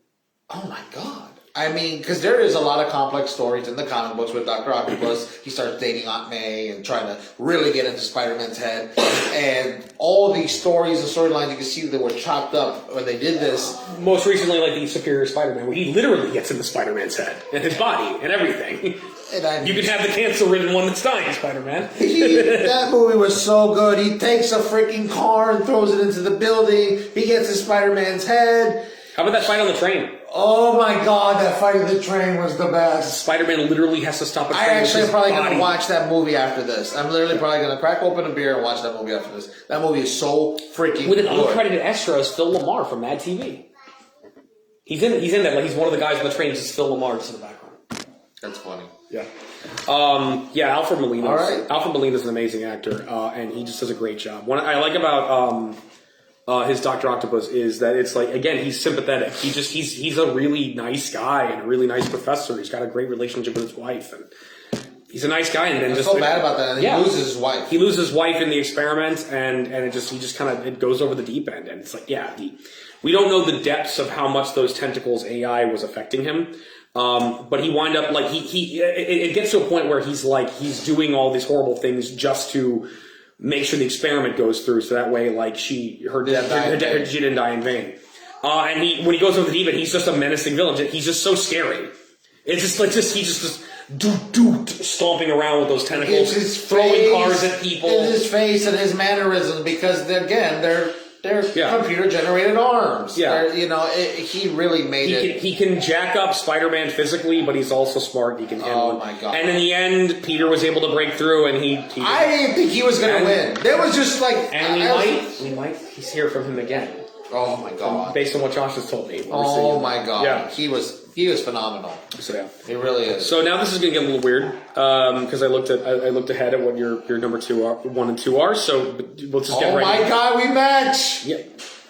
[SPEAKER 4] oh my God. I mean, because there is a lot of complex stories in the comic books with Dr. Octopus. He starts dating Aunt May and trying to really get into Spider-Man's head. And all these stories and storylines, you can see that were chopped up when they did this.
[SPEAKER 1] Most recently, like the Superior Spider-Man, where he literally gets into Spider-Man's head and his body and everything. And you could have the cancer-ridden one that's dying, Spider-Man.
[SPEAKER 4] That movie was so good. He takes a freaking car and throws it into the building. He gets in Spider-Man's head.
[SPEAKER 1] How about that fight on the train?
[SPEAKER 4] Oh my God, that fight on the train was the best.
[SPEAKER 1] Spider-Man literally has to stop a train.
[SPEAKER 4] I actually am probably going
[SPEAKER 1] body.
[SPEAKER 4] to watch that movie after this. I'm literally probably going to crack open a beer and watch that movie after this. That movie is so freaking
[SPEAKER 1] With an
[SPEAKER 4] good.
[SPEAKER 1] uncredited extra is Phil Lamar from Mad TV. He's in that. Like he's one of the guys on the train. Just Phil Lamar just in the background.
[SPEAKER 4] That's funny.
[SPEAKER 1] Yeah. Alfred Molina.
[SPEAKER 4] All right.
[SPEAKER 1] Alfred Molina is an amazing actor, and he just does a great job. What I like about his Dr. Octopus is that it's like, again, he's sympathetic. He's a really nice guy and a really nice professor. He's got a great relationship with his wife, he's a nice guy, and then
[SPEAKER 4] I
[SPEAKER 1] just
[SPEAKER 4] feel bad about that. And he loses his wife.
[SPEAKER 1] He loses his wife in the experiment, and he just kind of, it goes over the deep end, and it's like, we don't know the depths of how much those tentacles AI was affecting him. But he wind up like it gets to a point where he's doing all these horrible things just to make sure the experiment goes through, so that way like she didn't die in vain. And when he goes over the deep end, he's just a menacing villain. He's just so scary. It's just like he's just stomping around with those tentacles, throwing cars at people.
[SPEAKER 4] His face and his mannerisms, because they're computer generated arms.
[SPEAKER 1] Yeah,
[SPEAKER 4] he really made it.
[SPEAKER 1] He can jack up Spider-Man physically, but he's also smart. He can handle it.
[SPEAKER 4] My god!
[SPEAKER 1] And in the end, Peter was able to break through, and
[SPEAKER 4] I didn't think he was going to win. There was just like,
[SPEAKER 1] we might hear from him again.
[SPEAKER 4] Oh my god!
[SPEAKER 1] Based on what Josh has told me.
[SPEAKER 4] Oh my god!
[SPEAKER 1] Yeah.
[SPEAKER 4] He was phenomenal.
[SPEAKER 1] So yeah,
[SPEAKER 4] he really is.
[SPEAKER 1] So now this is going to get a little weird because I looked ahead at what your number 1 and 2 are. So let's just get ready.
[SPEAKER 4] Oh my god, we match.
[SPEAKER 1] Yeah,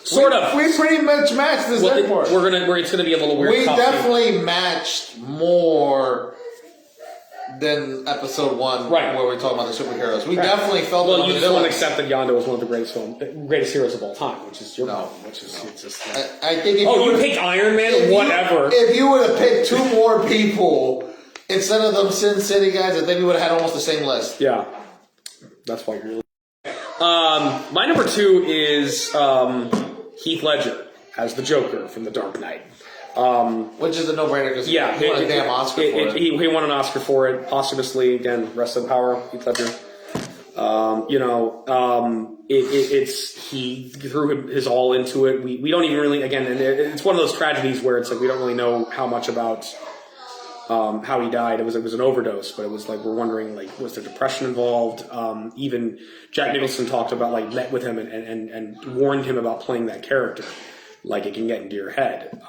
[SPEAKER 1] sort of.
[SPEAKER 4] We pretty much matched this.
[SPEAKER 1] It's going to be a little weird.
[SPEAKER 4] We definitely matched more than episode 1,
[SPEAKER 1] right,
[SPEAKER 4] where we talk about the superheroes. We definitely felt.
[SPEAKER 1] Well, you just want to accept that Yondu is one of the greatest heroes of all time, which is your problem. It's just.
[SPEAKER 4] I think. If
[SPEAKER 1] you picked Iron Man, whatever.
[SPEAKER 4] If you would have picked 2 more people instead of them Sin City guys, I think we would have had almost the same list.
[SPEAKER 1] Yeah, that's why you're. My number 2 is Heath Ledger as the Joker from The Dark Knight.
[SPEAKER 4] Which is a no-brainer because he won a damn Oscar for it.
[SPEAKER 1] He won an Oscar for it posthumously. Again, rest in power, Heath Ledger. He threw his all into it. We don't even really, again, and it's one of those tragedies where it's like we don't really know how much about how he died. It was an overdose, but it was like we're wondering like was there depression involved? Even Jack Nicholson talked about like met with him and warned him about playing that character, like it can get into your head.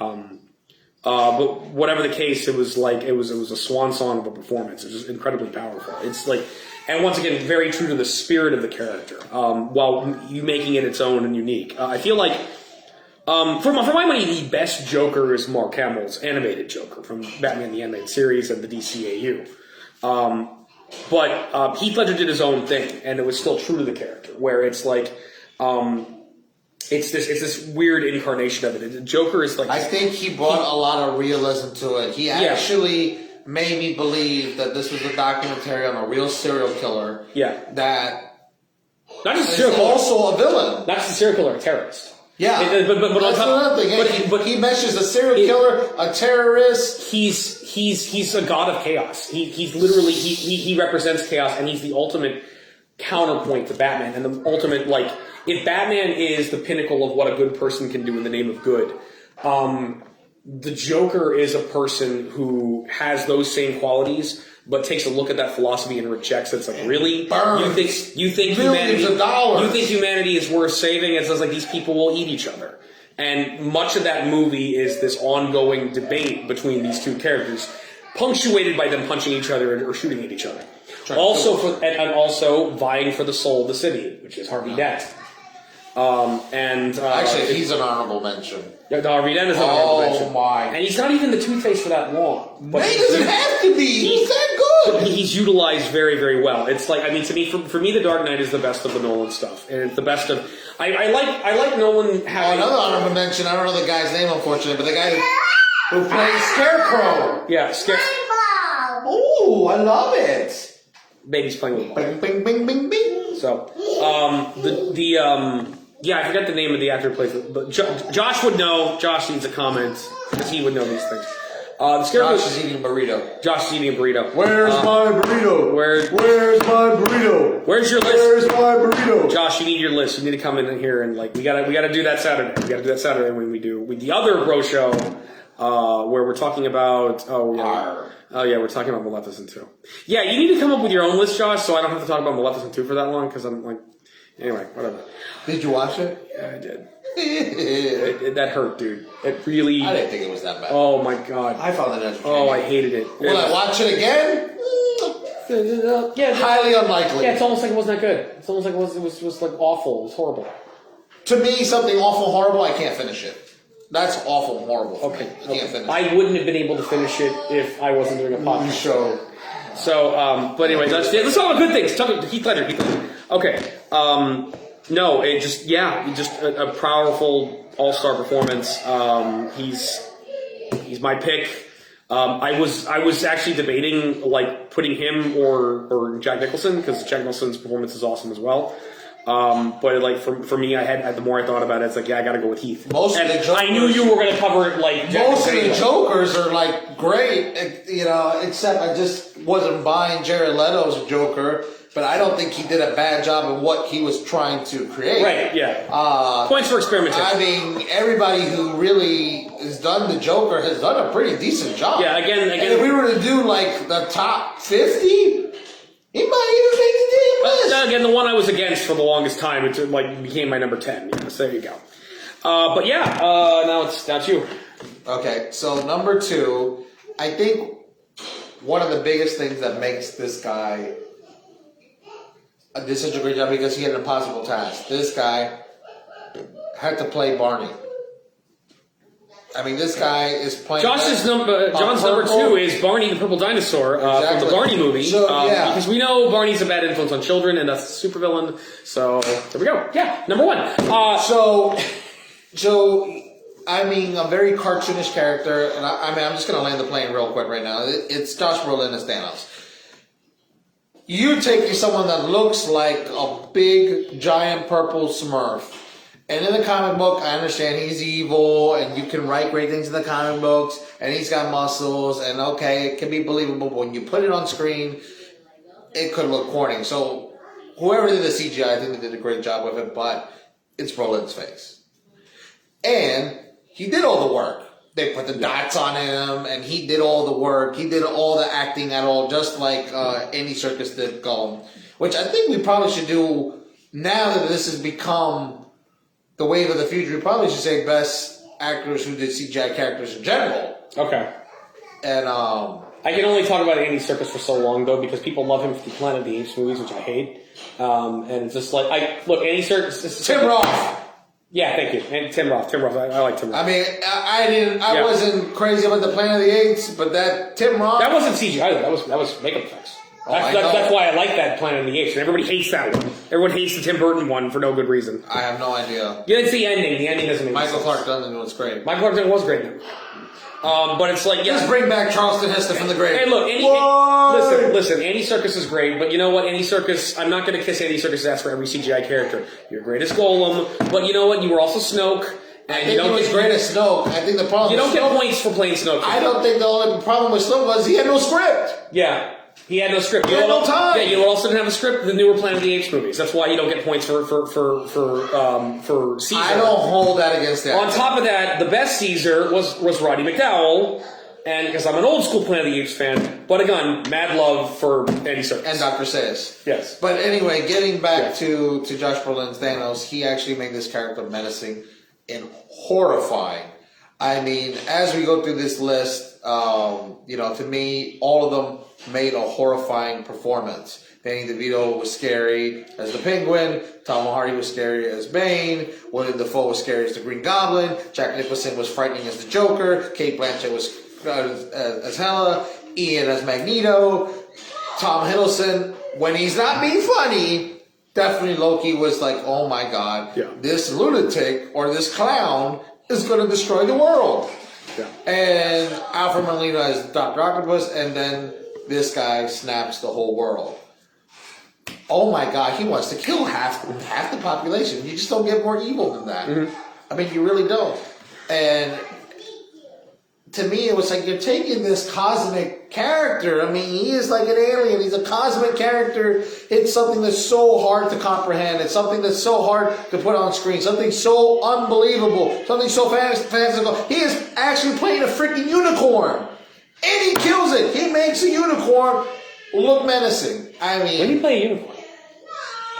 [SPEAKER 1] But whatever the case, it was a swan song of a performance. It was just incredibly powerful. It's like, and once again, very true to the spirit of the character, while you making it its own and unique. I feel like, for my money, the best Joker is Mark Hamill's animated Joker from Batman the Animated Series and the DCAU. But Heath Ledger did his own thing, and it was still true to the character, where it's like, it's this weird incarnation of it. The Joker is like.
[SPEAKER 4] I think he brought a lot of realism to it. He actually made me believe that this was a documentary on a real serial killer.
[SPEAKER 1] Yeah.
[SPEAKER 4] That
[SPEAKER 1] not just a
[SPEAKER 4] serial killer, also a villain.
[SPEAKER 1] Not just a serial killer, a terrorist.
[SPEAKER 4] Yeah.
[SPEAKER 1] But
[SPEAKER 4] that's another thing. But he meshes a serial killer, a terrorist.
[SPEAKER 1] He's a god of chaos. He's literally he represents chaos, and he's the ultimate counterpoint to Batman, and the ultimate like. If Batman is the pinnacle of what a good person can do in the name of good, the Joker is a person who has those same qualities, but takes a look at that philosophy and rejects it. It's like, really? You think humanity is worth saving? It says like these people will eat each other. And much of that movie is this ongoing debate between these two characters, punctuated by them punching each other or shooting at each other. Also vying for the soul of the city, which is Harvey Dent.
[SPEAKER 4] Actually, he's an honorable mention.
[SPEAKER 1] Harvey Dent is an honorable mention.
[SPEAKER 4] Oh my!
[SPEAKER 1] And he's not even the Two-Face for that long.
[SPEAKER 4] But he doesn't have to be. He's that good.
[SPEAKER 1] He's utilized very, very well. It's like, I mean, to me, for me, The Dark Knight is the best of the Nolan stuff, and it's the best of. I like Nolan having
[SPEAKER 4] another honorable mention. I don't know the guy's name, unfortunately, but the guy who plays Scarecrow.
[SPEAKER 1] Yeah,
[SPEAKER 3] Scarecrow.
[SPEAKER 4] Ooh, I love it.
[SPEAKER 1] Baby's playing with
[SPEAKER 4] bing, bing, bing, bing, bing.
[SPEAKER 1] So, yeah, I forget the name of the actor who plays it, but Josh would know. Josh needs a comment because he would know these things.
[SPEAKER 4] Josh is eating a burrito.
[SPEAKER 1] Josh is eating a burrito.
[SPEAKER 4] Where's my burrito?
[SPEAKER 1] Where's
[SPEAKER 4] my burrito?
[SPEAKER 1] Where's your list?
[SPEAKER 4] Where's my burrito?
[SPEAKER 1] Josh, you need your list. You need to come in here and like we gotta do that Saturday. We gotta do that Saturday when we do with the other bro show, where we're talking about we're talking about Maleficent 2. Yeah, you need to come up with your own list, Josh, so I don't have to talk about Maleficent 2 for that long because I'm like. Anyway, whatever.
[SPEAKER 4] Did you watch it?
[SPEAKER 1] Yeah, I did. That hurt, dude. It really...
[SPEAKER 4] I didn't think it was that bad.
[SPEAKER 1] Oh, my God.
[SPEAKER 4] I found it entertaining.
[SPEAKER 1] Oh, I hated it.
[SPEAKER 4] Will I watch it again?
[SPEAKER 1] Yeah,
[SPEAKER 4] highly unlikely.
[SPEAKER 1] Yeah, it's almost like it wasn't that good. It's almost like it was like awful. It was horrible.
[SPEAKER 4] To me, something awful, horrible, I can't finish it. That's awful and horrible.
[SPEAKER 1] Okay.
[SPEAKER 4] You can't finish.
[SPEAKER 1] I wouldn't have been able to finish it if I wasn't doing a podcast.
[SPEAKER 4] Show.
[SPEAKER 1] So, but anyway, let's talk about good things. Talk about Heath Ledger. Okay. No, it just a powerful all-star performance. He's my pick. I was actually debating like putting him or Jack Nicholson because Jack Nicholson's performance is awesome as well. But like for me, I had the more I thought about it, it's like I got to go with Heath.
[SPEAKER 4] Most of the Jokers,
[SPEAKER 1] I knew you were going to cover it. Like
[SPEAKER 4] most of the Jokers are like great, except I just wasn't buying Jared Leto's Joker. But I don't think he did a bad job of what he was trying to create.
[SPEAKER 1] Right? Yeah. Points for experimentation.
[SPEAKER 4] I mean, everybody who really has done the Joker has done a pretty decent job.
[SPEAKER 1] Yeah. Again.
[SPEAKER 4] And if we were to do like the top 50, he might even make the damn list.
[SPEAKER 1] Again, the one I was against for the longest time, it like became my number 10. Yeah, so there you go. But yeah, now it's you.
[SPEAKER 4] Okay, so number 2, I think one of the biggest things that makes this guy did such a great job because he had an impossible task. This guy had to play Barney. I mean, this guy is playing.
[SPEAKER 1] John's number 2 is Barney the Purple Dinosaur from the Barney movie.
[SPEAKER 4] So,
[SPEAKER 1] because we know Barney's a bad influence on children, and that's a supervillain. So there we go. Yeah, number 1.
[SPEAKER 4] So I mean, a very cartoonish character, and I'm just going to land the plane real quick right now. It's Josh Brolin as Thanos. You take someone that looks like a big, giant purple Smurf. And in the comic book, I understand he's evil, and you can write great things in the comic books, and he's got muscles, and okay, it can be believable, but when you put it on screen, it could look corny. So, whoever did the CGI, I think they did a great job with it, but it's Brolin's face. And he did all the work. They put the dots on him, and he did all the work. He did all the acting at all, just like Andy Serkis did Gollum. Which I think we probably should do, now that this has become the wave of the future, we probably should say best actors who did CGI characters in general.
[SPEAKER 1] Okay.
[SPEAKER 4] And
[SPEAKER 1] I can only talk about Andy Serkis for so long, though, because people love him for the Planet of the Apes movies, which I hate. And it's just like, Andy Serkis...
[SPEAKER 4] Tim Roth!
[SPEAKER 1] Yeah, thank you. And Tim Roth. I like Tim Roth.
[SPEAKER 4] I mean, I wasn't crazy about the Planet of the Apes, but that Tim Roth...
[SPEAKER 1] That wasn't CGI, though. That was makeup effects. That's why I like that Planet of the Apes. And everybody hates that one. Everyone hates the Tim Burton one for no good reason.
[SPEAKER 4] I have no idea.
[SPEAKER 1] Yeah, it's the ending. The ending doesn't make
[SPEAKER 4] Michael
[SPEAKER 1] sense.
[SPEAKER 4] Clark Duncan was great.
[SPEAKER 1] Michael Clark Duncan was great. But it's like, yeah.
[SPEAKER 4] Just bring back Charleston Heston from the grave.
[SPEAKER 1] Hey, look, listen, Andy Serkis is great, but you know what, Andy Serkis, I'm not going to kiss Andy Serkis' ass for every CGI character. You're great as Golem, but you know what, you were also Snoke. And
[SPEAKER 4] I think he was great as Snoke. I think the problem
[SPEAKER 1] you don't
[SPEAKER 4] get
[SPEAKER 1] points for playing Snoke.
[SPEAKER 4] I don't think the only problem with Snoke was he had no script.
[SPEAKER 1] Yeah. He had no script.
[SPEAKER 4] He had no time.
[SPEAKER 1] Yeah, you know what else didn't have a script? The newer Planet of the Apes movies. That's why you don't get points for Caesar.
[SPEAKER 4] I don't hold that against that.
[SPEAKER 1] On top of that, the best Caesar was Roddy McDowell, and because I'm an old school Planet of the Apes fan, but again, mad love for Andy Serkis.
[SPEAKER 4] And Dr. Seuss.
[SPEAKER 1] Yes.
[SPEAKER 4] But anyway, getting back to Josh Brolin's Thanos, he actually made this character menacing and horrifying. I mean, as we go through this list, to me, all of them made a horrifying performance. Danny DeVito was scary as the Penguin. Tom Hardy was scary as Bane. William Dafoe was scary as the Green Goblin. Jack Nicholson was frightening as the Joker. Kate Blanchett was as Hela. Ian as Magneto. Tom Hiddleston, when he's not being funny, definitely Loki was like, oh my god, this lunatic or this clown is going to destroy the world. Yeah. And Alfred Molina as Dr. Octopus, and then this guy snaps the whole world. Oh my god, he wants to kill half the population. You just don't get more evil than that. Mm-hmm. I mean, you really don't. And to me, it was like you're taking this cosmic character. I mean, he is like an alien. He's a cosmic character. It's something that's so hard to comprehend. It's something that's so hard to put on screen. Something so unbelievable. Something so fantastical. He is actually playing a freaking unicorn. And he kills it. He makes a unicorn look menacing. I mean...
[SPEAKER 1] When do you play a unicorn?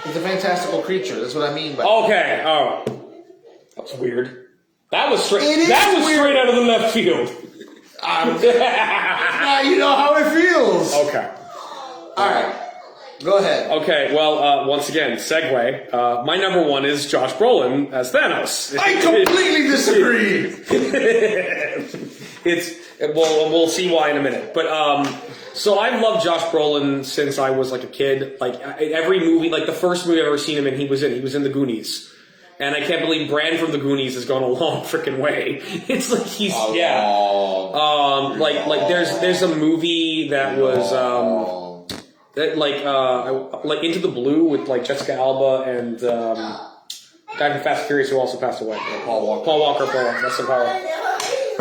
[SPEAKER 4] He's a fantastical creature. That's what I mean by
[SPEAKER 1] okay, oh. That was weird. That was straight. That was straight out of the left field.
[SPEAKER 4] Now you know how it feels.
[SPEAKER 1] Okay.
[SPEAKER 4] All right. Go ahead.
[SPEAKER 1] Okay, well, once again, segue. My number one is Josh Brolin as Thanos.
[SPEAKER 4] I completely disagree.
[SPEAKER 1] We'll see why in a minute. But so I've loved Josh Brolin since I was like a kid. Like every movie, like the first movie I've ever seen him in, he was in The Goonies. And I can't believe Bran from The Goonies has gone a long freaking way. It's like he's like there's a movie that was that like Into the Blue with like Jessica Alba and guy from Fast and Furious who also passed away. Paul Walker. Rest in power.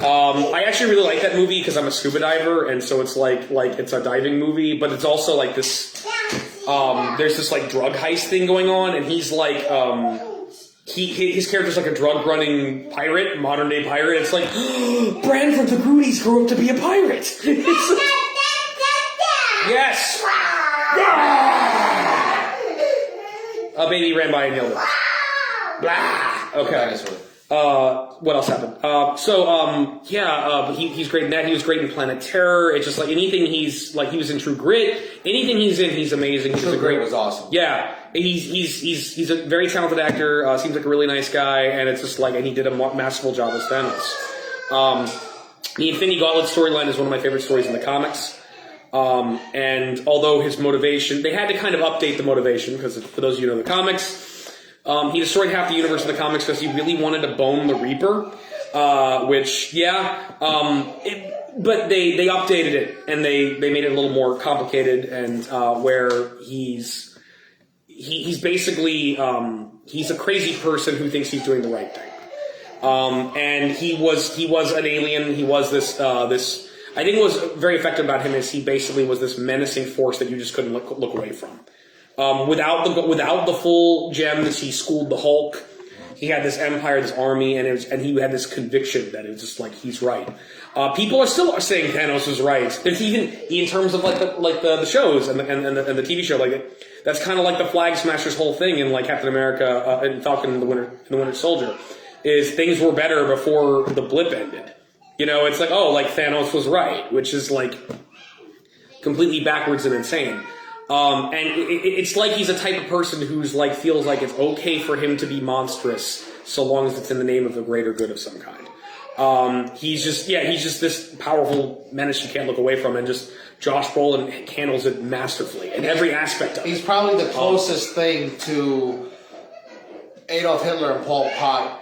[SPEAKER 1] I actually really like that movie because I'm a scuba diver, and so it's like it's a diving movie, but it's also like this. There's this like drug heist thing going on, and he's like his character's like a drug running pirate, modern day pirate. It's like Bran from The Goonies grew up to be a pirate. Yes. A baby ran by and yelled. Blah. Okay. What else happened? He's great in that. He was great in Planet Terror. It's just like anything he was in True Grit. Anything he's in, he's amazing.
[SPEAKER 4] True Grit was awesome.
[SPEAKER 1] Yeah, he's a very talented actor. Seems like a really nice guy, and it's just like, and he did a masterful job as Thanos. The Infinity Gauntlet storyline is one of my favorite stories in the comics. And although his motivation, they had to kind of update the motivation because for those of you who know the comics. He destroyed half the universe of the comics because he really wanted to bone the Reaper, but they updated it and they made it a little more complicated and where he's basically he's a crazy person who thinks he's doing the right thing, and he was an alien. He was this. I think what was very effective about him is he basically was this menacing force that you just couldn't look away from. Without the full gems, he schooled the Hulk. He had this empire, this army, and he had this conviction that it was just like he's right. People are still saying Thanos is right. There's even in terms of the shows and the TV show, like that's kind of like the Flag Smashers' whole thing in like Captain America and Falcon and the Winter Soldier, is things were better before the blip ended. You know, it's like Thanos was right, which is like completely backwards and insane. And it's like he's a type of person who's like feels like it's okay for him to be monstrous so long as it's in the name of the greater good of some kind. He's just this powerful menace you can't look away from, and just Josh Brolin handles it masterfully in every aspect of it.
[SPEAKER 4] He's probably the closest thing to Adolf Hitler and Pol Pot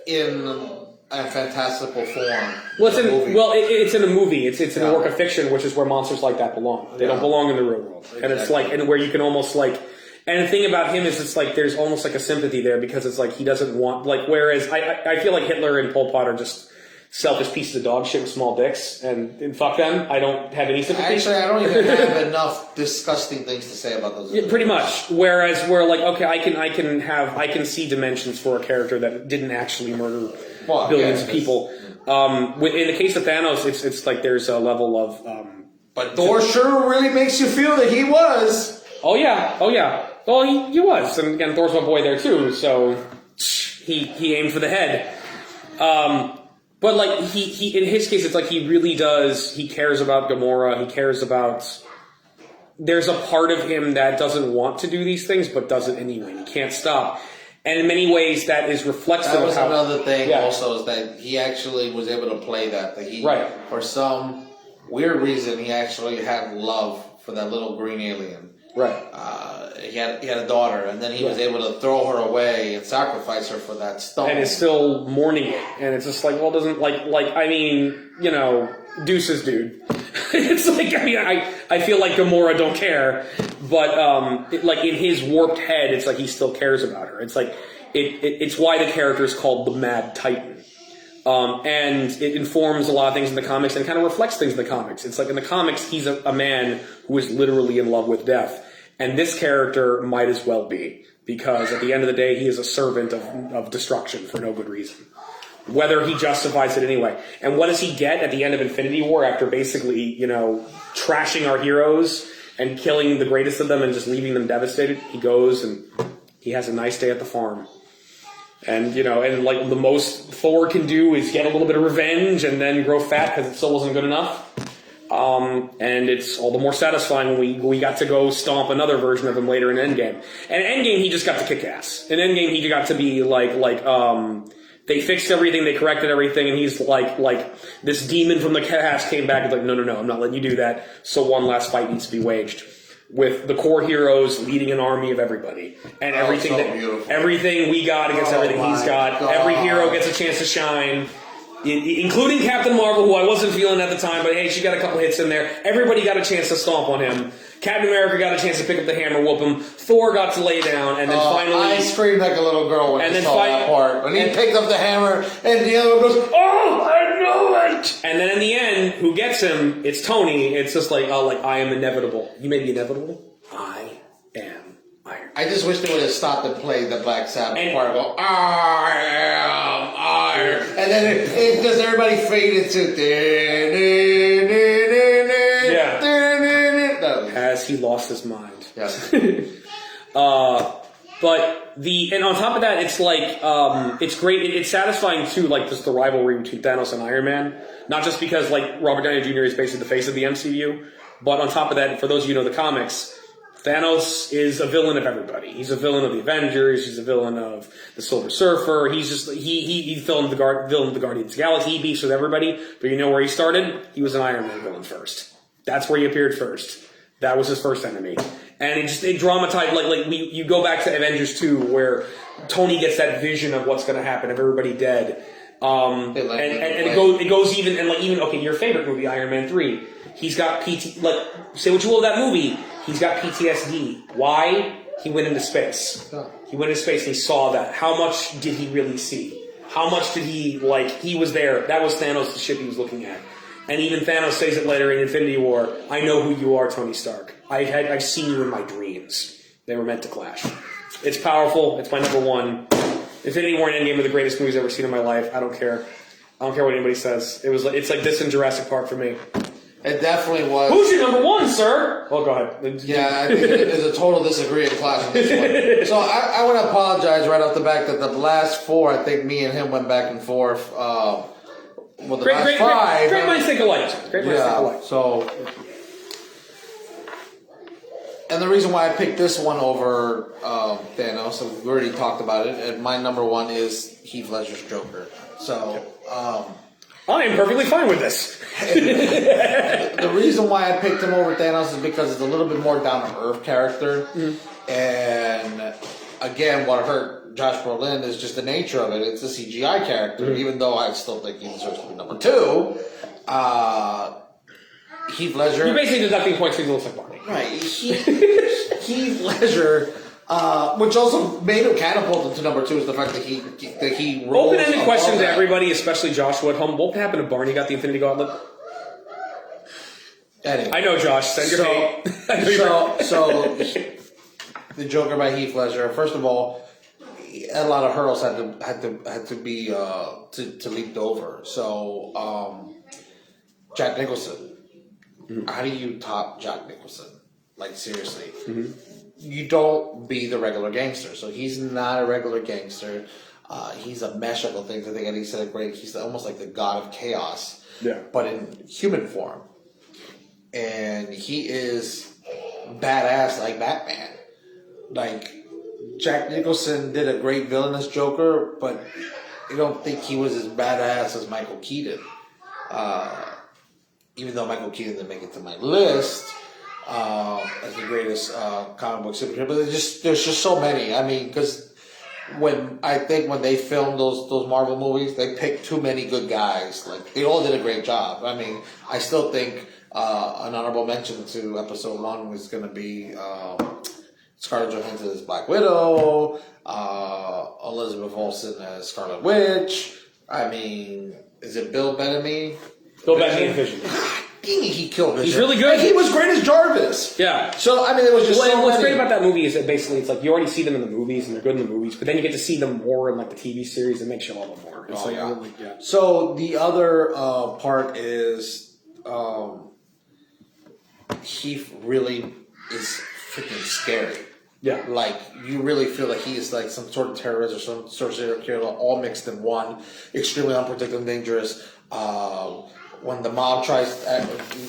[SPEAKER 4] in a fantastical form.
[SPEAKER 1] Well, it's in a movie. It's in a work of fiction, which is where monsters like that belong. They don't belong in the real world. Exactly. And it's like, and where you can almost like, and the thing about him is it's like there's almost like a sympathy there because it's like he doesn't want, like, whereas I feel like Hitler and Pol Pot are just selfish pieces of dog shit with small dicks, and fuck them. I don't have any sympathy.
[SPEAKER 4] Actually, I don't even have enough disgusting things to say about those.
[SPEAKER 1] Yeah, pretty much. Whereas we're like, okay, I can see dimensions for a character that didn't actually murder billions of people. In the case of Thanos, it's like there's a level of.
[SPEAKER 4] But Thor sure really makes you feel that he was.
[SPEAKER 1] Oh yeah. Well, he was, and again, Thor's my boy there too. So he aimed for the head. But like he in his case, it's like he really does. He cares about Gamora. He cares about. There's a part of him that doesn't want to do these things, but does it anyway. He can't stop. And in many ways, that is reflexive.
[SPEAKER 4] That was another thing. Also, is that he actually was able to play that. That he, for some weird reason, he actually had love for that little green alien.
[SPEAKER 1] Right.
[SPEAKER 4] He had a daughter, and then he was able to throw her away and sacrifice her for that stone.
[SPEAKER 1] And is still mourning it, and it's just like, well, doesn't I mean, you know, deuces, dude. It's like, I mean, I feel like Gamora don't care, but like in his warped head, it's like he still cares about her. It's like it's why the character is called the Mad Titan. And it informs a lot of things in the comics and kind of reflects things in the comics. It's like in the comics, he's a man who is literally in love with death. And this character might as well be, because at the end of the day, he is a servant of destruction for no good reason. Whether he justifies it anyway. And what does he get at the end of Infinity War after basically, you know, trashing our heroes and killing the greatest of them and just leaving them devastated? He goes and he has a nice day at the farm. And, you know, and like the most Thor can do is get a little bit of revenge and then grow fat because it still wasn't good enough. And it's all the more satisfying when we got to go stomp another version of him later in Endgame. And Endgame, he just got to kick ass. In Endgame, he got to be they fixed everything, they corrected everything, and he's like this demon from the past came back and like, no, I'm not letting you do that. So one last fight needs to be waged with the core heroes leading an army of everybody, and everything we got against everything he's got.
[SPEAKER 4] God.
[SPEAKER 1] Every hero gets a chance to shine. Including Captain Marvel, who I wasn't feeling at the time, but hey, she got a couple hits in there. Everybody got a chance to stomp on him. Captain America got a chance to pick up the hammer, whoop him. Thor got to lay down, and then finally...
[SPEAKER 4] I screamed like a little girl when I saw that part. When he picked up the hammer, and the other one goes, oh, I know it!
[SPEAKER 1] And then in the end, who gets him? It's Tony. It's just like, I am inevitable. You may be inevitable. I am Iron.
[SPEAKER 4] I just wish they would have stopped and played the Black Sabbath part. Go, I am Iron. And then it just everybody faded to...
[SPEAKER 1] Has he lost his mind?
[SPEAKER 4] Yes.
[SPEAKER 1] And on top of that, it's like, it's great. It's satisfying too, like just the rivalry between Thanos and Iron Man. Not just because like Robert Downey Jr. is basically the face of the MCU, but on top of that, for those of you who know the comics, Thanos is a villain of everybody. He's a villain of the Avengers. He's a villain of the Silver Surfer. He's just he villain of the Guardians of the Galaxy. He beefs with everybody. But you know where he started? He was an Iron Man villain first. That's where he appeared first. That was his first enemy. And it dramatized, you go back to Avengers 2, where Tony gets that vision of what's going to happen, of everybody dead. It goes even, your favorite movie, Iron Man 3, he's got say what you will of that movie, he's got PTSD. Why? He went into space. He went into space and he saw that. How much did he really see? How much did he was there. That was Thanos, the ship he was looking at. And even Thanos says it later in Infinity War, I know who you are, Tony Stark. I've seen you in my dreams. They were meant to clash. It's powerful. It's my number one. Infinity War and Endgame are the greatest movies I've ever seen in my life. I don't care. I don't care what anybody says. It's like this in Jurassic Park for me.
[SPEAKER 4] It definitely was.
[SPEAKER 1] Who's your number one, sir? Oh, go ahead.
[SPEAKER 4] Yeah, I think there's a total disagreeing clash on this one. So I want to apologize right off the back that the last four, I think me and him went back and forth. Great minds think alike. Great minds think alike. So, and the reason why I picked this one over Thanos, so we already talked about it, and my number one is Heath Ledger's Joker. So,
[SPEAKER 1] I am perfectly fine with this.
[SPEAKER 4] The reason why I picked him over Thanos is because it's a little bit more down-to-earth character. And, again, what hurt Josh Brolin is just the nature of it. It's a CGI character, even though I still think he deserves to be number two. Heath Ledger.
[SPEAKER 1] You're basically deducting points because he looks like Barney.
[SPEAKER 4] Right. Heath Ledger, which also made him catapulted to number two, is the fact that he rolls.
[SPEAKER 1] Open-ended question to everybody, especially Joshua at home. What happened to Barney got the Infinity Gauntlet?
[SPEAKER 4] Anyway.
[SPEAKER 1] I know, Josh. Send your hate.
[SPEAKER 4] So the Joker by Heath Ledger. First of all, a lot of hurdles had to be to leaped over. So Jack Nicholson. How do you top Jack Nicholson? Like seriously, you don't be the regular gangster. So he's not a regular gangster. He's a mesh of things. I think Eddie said it great. He's almost like the god of chaos.
[SPEAKER 1] Yeah.
[SPEAKER 4] But in human form, and he is badass like Batman. Like. Jack Nicholson did a great villainous Joker, but I don't think he was as badass as Michael Keaton. Even though Michael Keaton didn't make it to my list as the greatest comic book superhero, but there's just so many. I mean, because when they filmed those Marvel movies, they picked too many good guys. Like they all did a great job. I mean, I still think an honorable mention to episode 1 was going to be. Scarlett Johansson as Black Widow, Elizabeth Olsen as Scarlet Witch. I mean, is it Bill Bellamy?
[SPEAKER 1] Bill Bellamy and Vision.
[SPEAKER 4] He killed Vision.
[SPEAKER 1] He's really good.
[SPEAKER 4] He was great as Jarvis.
[SPEAKER 1] Yeah.
[SPEAKER 4] So, I mean, it was just
[SPEAKER 1] what's great about that movie is that basically it's like you already see them in the movies and they're good in the movies, but then you get to see them more in like the TV series and makes you love them more. It's really.
[SPEAKER 4] So the other part is Heath really is freaking scary.
[SPEAKER 1] Yeah.
[SPEAKER 4] Like, you really feel like he is like some sort of terrorist or some sort of serial killer all mixed in one. Extremely unpredictable and dangerous. when the mob tries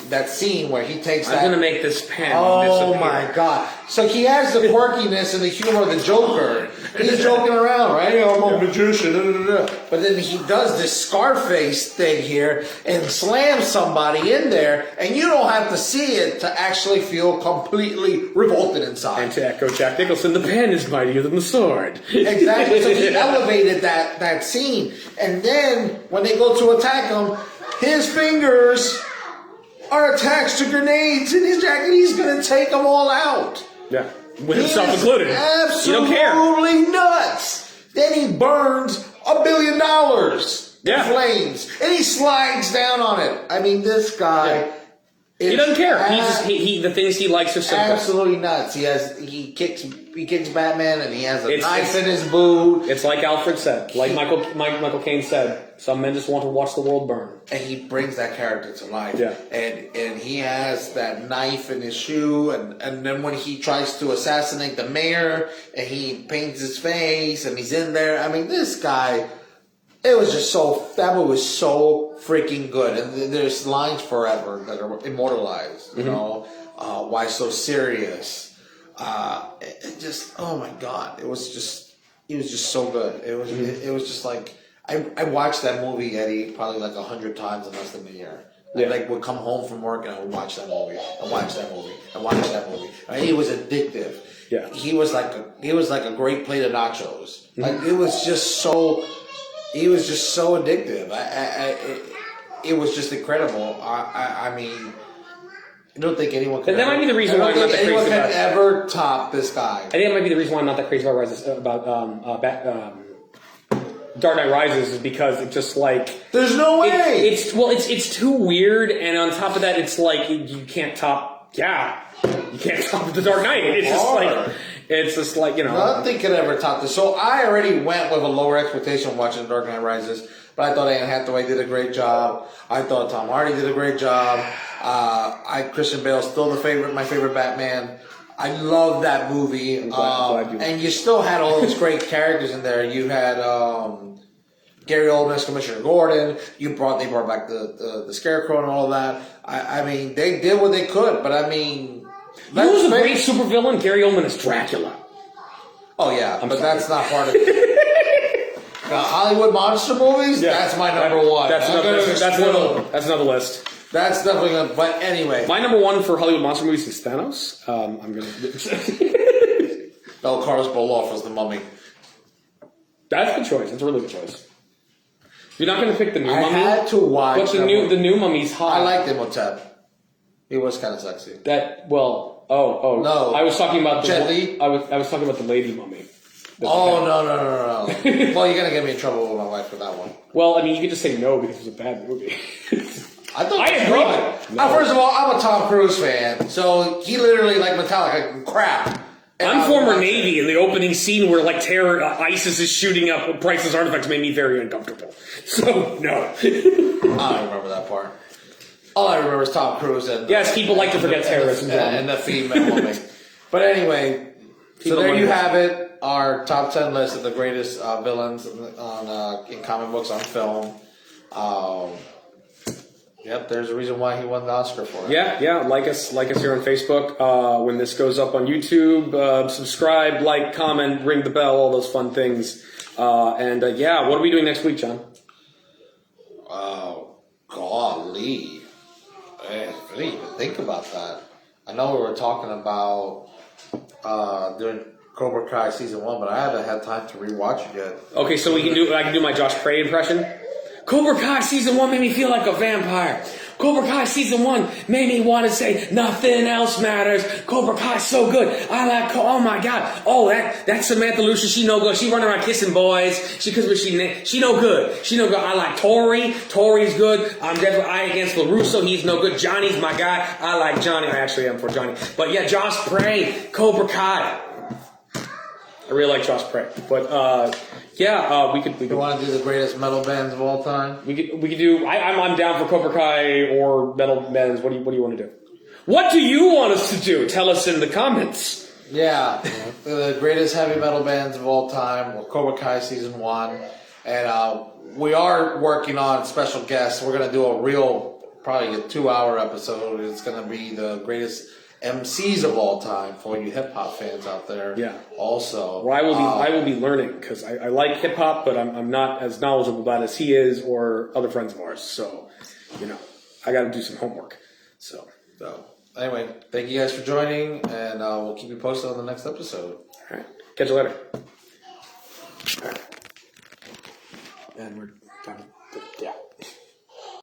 [SPEAKER 4] that scene where he takes
[SPEAKER 1] I'm
[SPEAKER 4] that.
[SPEAKER 1] gonna make this pen.
[SPEAKER 4] Oh
[SPEAKER 1] disappear.
[SPEAKER 4] my god! So he has the quirkiness and the humor of the Joker. He's joking around, right? I'm a magician. Da, da, da, da. But then he does this Scarface thing here and slams somebody in there, and you don't have to see it to actually feel completely revolted inside.
[SPEAKER 1] And to echo Jack Nicholson, the pen is mightier than the sword.
[SPEAKER 4] Exactly. So he elevated that scene, and then when they go to attack him, his fingers are attached to grenades in his jacket. He's gonna take them all out.
[SPEAKER 1] Yeah, with himself included. You don't care.
[SPEAKER 4] Absolutely nuts. Then he burns $1 billion in flames, and he slides down on it. I mean, this guy.
[SPEAKER 1] He doesn't care. He the things he likes are simple.
[SPEAKER 4] Absolutely nuts. He kicks Batman, and he has a knife in his boot.
[SPEAKER 1] It's like Alfred said, like Michael Caine said. Some men just want to watch the world burn.
[SPEAKER 4] And he brings that character to life.
[SPEAKER 1] Yeah.
[SPEAKER 4] And he has that knife in his shoe, and then when he tries to assassinate the mayor, and he paints his face, and he's in there. I mean, this guy. It was just that movie was so freaking good, and there's lines forever that are immortalized. You know, why so serious? It just, oh my god, it was just so good. It was just like I watched that movie, Eddie, probably like 100 times in less than a year. I would come home from work and I would watch that movie, and watch that movie, and watch that movie. It was addictive. Yeah, he was like a great plate of nachos. Like it was just so. He was just so addictive. It was just incredible. I mean, I don't think anyone could.
[SPEAKER 1] That might be the reason why I'm not that crazy
[SPEAKER 4] anyone
[SPEAKER 1] about
[SPEAKER 4] can ever top this guy.
[SPEAKER 1] I think that might be the reason why I'm not that crazy about Dark Knight Rises is because it's just like
[SPEAKER 4] there's no way.
[SPEAKER 1] It's too weird, and on top of that, it's like you can't top. Yeah, you can't top the Dark Knight. It's just like, you know.
[SPEAKER 4] Nothing could ever top this. So I already went with a lower expectation watching Dark Knight Rises, but I thought Anne Hathaway did a great job. I thought Tom Hardy did a great job. Christian Bale's still my favorite Batman. I love that movie. And you still had all those great characters in there. You had Gary Oldman as Commissioner Gordon. They brought back the Scarecrow and all of that. I mean, they did what they could, but I mean.
[SPEAKER 1] Who was a great supervillain? Gary Oldman as Dracula.
[SPEAKER 4] Oh yeah, but that's not part of it. Hollywood monster movies. Yeah. That's my number one.
[SPEAKER 1] That's another list.
[SPEAKER 4] That's definitely good. But anyway,
[SPEAKER 1] my number one for Hollywood monster movies is Thanos. I'm gonna.
[SPEAKER 4] Carlos Boloff was the Mummy.
[SPEAKER 1] That's a good choice. That's a really good choice. You're not gonna pick the new Mummy.
[SPEAKER 4] I had to watch.
[SPEAKER 1] But the new Mummy's hot.
[SPEAKER 4] I liked Imhotep. He was kind of sexy.
[SPEAKER 1] No. I was talking about
[SPEAKER 4] Jet Li?
[SPEAKER 1] I was talking about the Lady Mummy.
[SPEAKER 4] No. Well, you're gonna get me in trouble with my wife for that one.
[SPEAKER 1] Well, I mean, you could just say no because it was a bad movie.
[SPEAKER 4] I agree. First of all, I'm a Tom Cruise fan, so he literally like Metallica crap.
[SPEAKER 1] I'm former Navy, and the opening scene where like ISIS is shooting up priceless artifacts made me very uncomfortable. So no.
[SPEAKER 4] I don't remember that part. All I remember is Tom Cruise and
[SPEAKER 1] yes, people like to forget terrorism
[SPEAKER 4] and the female woman. But anyway, so there you have it. Our top 10 list of the greatest villains in comic books on film. Yep, there's a reason why he won the Oscar for it.
[SPEAKER 1] Yeah. Like us here on Facebook. When this goes up on YouTube, subscribe, like, comment, ring the bell, all those fun things. What are we doing next week, John?
[SPEAKER 4] Golly. I didn't even think about that. I know we were talking about doing Cobra Kai season 1, but I haven't had time to rewatch it yet.
[SPEAKER 1] Okay, so I can do my Josh Prey impression. Cobra Kai season 1 made me feel like a vampire. Cobra Kai season 1 made me want to say nothing else matters. Cobra Kai's so good. Oh my god. Oh, that's Samantha Lucian. She no good. She running around kissing boys. She no good. She no good. I like Tori. Tori's good. I'm definitely against LaRusso. He's no good. Johnny's my guy. I like Johnny. I actually am for Johnny. But yeah, Josh Prey, Cobra Kai. I really like Josh Prey. But we could.
[SPEAKER 4] You want to do the greatest metal bands of all time?
[SPEAKER 1] We could do. I'm down for Cobra Kai or metal bands. What do you want to do? What do you want us to do? Tell us in the comments.
[SPEAKER 4] Yeah, the greatest heavy metal bands of all time. Well, Cobra Kai season 1, and we are working on special guests. We're gonna do a real probably a 2-hour episode. It's going to be the greatest MCs of all time for you hip hop fans out there.
[SPEAKER 1] Yeah.
[SPEAKER 4] Also,
[SPEAKER 1] Well, I will be learning because I like hip hop, but I'm not as knowledgeable about it as he is or other friends of ours. So, I got to do some homework. So
[SPEAKER 4] anyway, thank you guys for joining, and we'll keep you posted on the next episode.
[SPEAKER 1] all right, catch you later. All right. And we're done. Yeah.